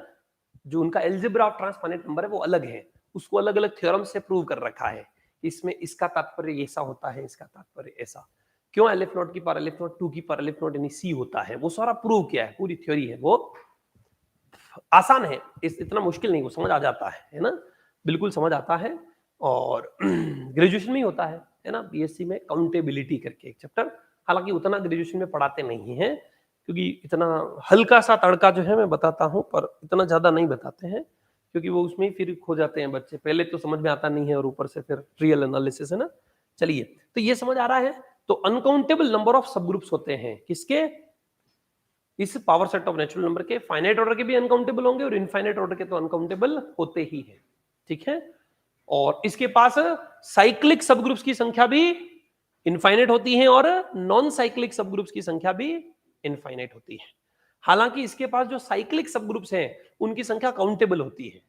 जो उनका एल्जेब्रा ऑफ ट्रांसफाइनाइट नंबर है वो अलग है, उसको अलग अलग थ्योरम से प्रूव कर रखा है। इसमें इसका तात्पर्य ऐसा होता है, इसका तात्पर्य ऐसा, क्यों एलिफ नॉट की पावर एलिफ नॉट, 2 की पावर एलिफ नॉट यानी सी होता है, वो सारा प्रूव किया है, पूरी थ्योरी है। वो आसान है, इतना मुश्किल नहीं, वो समझ आ जाता है ना, बिल्कुल समझ आता है। और ग्रेजुएशन में ही होता है ना, बीएससी में काउंटेबिलिटी करके एक चैप्टर, हालांकि उतना ग्रेजुएशन में पढ़ाते नहीं हैं, क्योंकि इतना हल्का सा तड़का जो है मैं बताता हूं, पर इतना ज्यादा नहीं बताते हैं, क्योंकि वो उसमें ही फिर खो जाते हैं बच्चे, पहले तो समझ में आता नहीं है और ऊपर से फिर रियल एनालिसिस है ना। चलिए, तो ये समझ आ रहा है। तो अनकाउंटेबल नंबर ऑफ सब ग्रुप्स होते हैं किसके, इस power set of natural number के। फाइनाइट ऑर्डर के भी अनकाउंटेबल होंगे और इनफाइनाइट ऑर्डर के तो अनकाउंटेबल होते ही हैं, ठीक है। और इसके पास साइक्लिक सब ग्रुप्स की संख्या भी इनफाइनाइट होती है और नॉन साइक्लिक सब ग्रुप्स की संख्या भी इनफाइनाइट होती है। हालांकि इसके पास जो साइक्लिक सब ग्रुप्स हैं उनकी संख्या काउंटेबल होती है,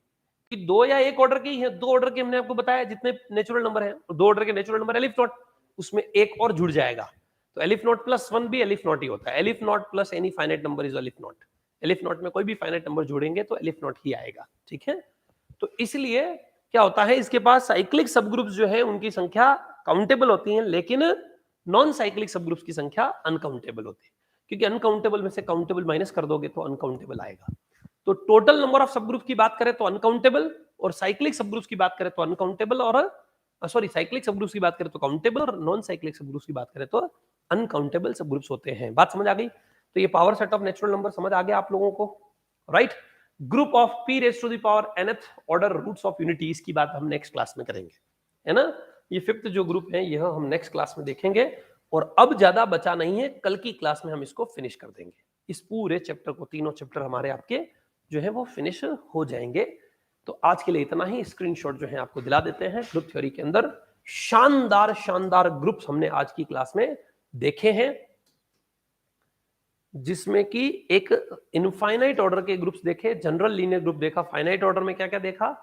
कि 2 या 1 ऑर्डर के ही है। 2 ऑर्डर के हमने आपको बताया जितने नेचुरल नंबर है, 2 ऑर्डर के नेचुरल नंबर एलिफ नॉट, उसमें एक और जुड़ जाएगा, तो एलिफ नॉट प्लस 1 भी एलिफ नॉट ही होता है। Elif not plus any finite number is elif not, elif not में कोई भी फाइनाइट नंबर जोड़ेंगे तो एलिफ नॉट ही आएगा, ठीक है। तो इसलिए क्या होता है, इसके पास साइक्लिक सब ग्रुप्स जो है उनकी संख्या काउंटेबल होती है, लेकिन नॉन साइक्लिक सब ग्रुप्स की संख्या अनकाउंटेबल होती है, क्योंकि अनकाउंटेबल में से काउंटेबल माइनस कर दोगे तो अनकाउंटेबल आएगा। तो टोटल नंबर ऑफ सब ग्रुप की बात करें तो अनकाउंटेबल, और साइक्लिक सब ग्रुप्स की बात करें तो अनकाउंटेबल, और सॉरी साइक्लिक सब ग्रुप्स की बात करें तो काउंटेबल, और नॉन साइक्लिक सब ग्रुप्स की बात करें तो अनकाउंटेबल सब ग्रुप्स होते हैं। बात समझ आ गई। तो ये power set of natural number समझ आ गया आप लोगों को, right. Group of p raise to the power nth order roots of unity, इसकी बात हम नेक्स्ट क्लास में करेंगे, है ना। ये 5th जो ग्रुप है यह हम नेक्स्ट क्लास में देखेंगे, और अब ज्यादा बचा नहीं है, कल की क्लास में हम इसको फिनिश कर देंगे। इस पूरे चैप्टर को, तीनों चैप्टर हमारे आपके जो है वो फिनिश हो जाएंगे। तो आज के लिए इतना ही। स्क्रीनशॉट जो है आपको दिला देते हैं। ग्रुप थ्योरी के अंदर शानदार शानदार ग्रुप्स हमने आज की क्लास में देखे हैं, जिसमें कि एक इनफाइनाइट ऑर्डर के ग्रुप्स देखे, जनरल लीनियर ग्रुप देखा। फाइनाइट ऑर्डर में क्या क्या देखा,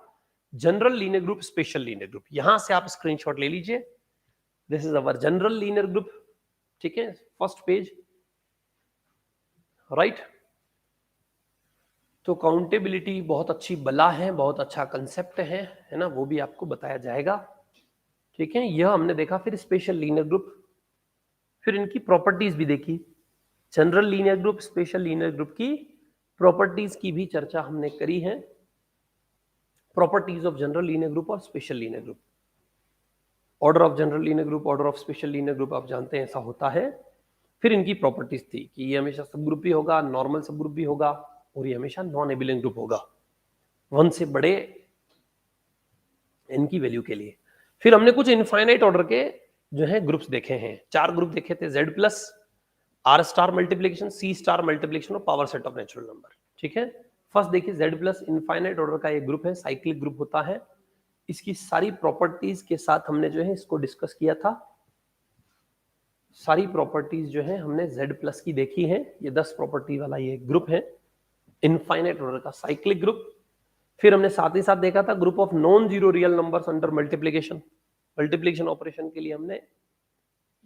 general linear group, special linear group. यहां से आप स्क्रीनशॉट ले लीजिए, this is our general linear group, ठीक है, फर्स्ट पेज, राइट। तो काउंटेबिलिटी बहुत अच्छी बला है, बहुत अच्छा कंसेप्ट है ना, वो भी आपको बताया जाएगा, ठीक है। यह हमने देखा। फिर स्पेशल लीनियर ग्रुप, फिर इनकी प्रॉपर्टीज भी देखी। General linear group, special linear group की प्रॉपर्टीज की भी चर्चा हमने करी है। Properties of general linear group और special linear group, order of general linear group, order of special linear group, आप जानते हैं ऐसा होता है। फिर इनकी प्रॉपर्टीज थी कि ये हमेशा सब ग्रुप भी होगा, नॉर्मल सब ग्रुप भी होगा, और ये हमेशा नॉन एबिलियंट ग्रुप होगा 1 से बड़े इनकी वैल्यू के लिए। फिर हमने कुछ इनफाइनाइट ऑर्डर के जो है ग्रुप्स देखे हैं, 4 ग्रुप देखे थे, Z plus, R star multiplication, C star multiplication और power set of natural number, ठीक है। फर्स्ट देखिए Z प्लस, इनफाइनाइट ऑर्डर का एक ग्रुप है, साइक्लिक ग्रुप होता है। इसकी सारी प्रॉपर्टीज के साथ हमने जो है इसको डिस्कस किया था। सारी प्रॉपर्टीज जो है हमने Z प्लस की देखी है। ये 10 प्रॉपर्टी वाला ये ग्रुप है, इनफाइनाइट ऑर्डर का साइक्लिक ग्रुप। फिर हमने साथ ही साथ देखा था group of non zero real numbers under multiplication, multiplication operation के लिए हमने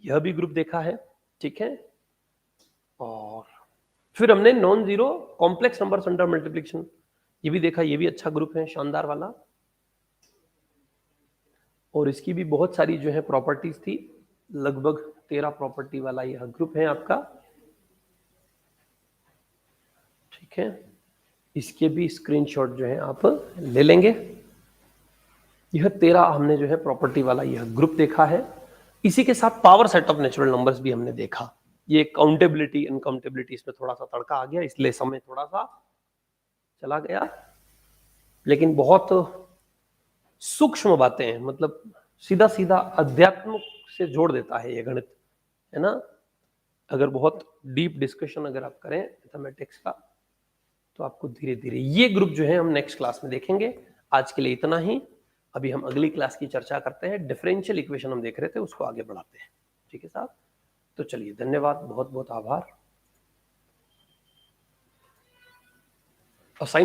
यह भी ग्रुप देखा है, ठीक है। और फिर हमने non zero complex numbers under multiplication ये भी देखा, ये भी अच्छा ग्रुप है, शानदार वाला। और इसकी भी बहुत सारी जो है प्रॉपर्टीज थी, लगभग 13 प्रॉपर्टी वाला यह ग्रुप है आपका, ठीक है। इसके भी स्क्रीनशॉट जो है आप ले लेंगे। यह 13 हमने जो है प्रॉपर्टी वाला यह ग्रुप देखा है। इसी के साथ power set of natural numbers भी हमने देखा। ये काउंटेबिलिटी अनकाउंटेबिलिटी इसमें थोड़ा सा तड़का आ गया, इसलिए समय थोड़ा सा चला गया, लेकिन बहुत सूक्ष्म बातें हैं, मतलब सीधा सीधा अध्यात्म से जोड़ देता है ये गणित, है ना। अगर बहुत डीप डिस्कशन अगर आप करें मैथमेटिक्स का, तो आपको धीरे धीरे ये ग्रुप जो है हम नेक्स्ट क्लास में देखेंगे। आज के लिए इतना ही। अभी हम अगली क्लास की चर्चा करते हैं। डिफरेंशियल इक्वेशन हम देख रहे थे, उसको आगे बढ़ाते हैं, ठीक है साहब। तो चलिए, धन्यवाद, बहुत बहुत आभार। असाइन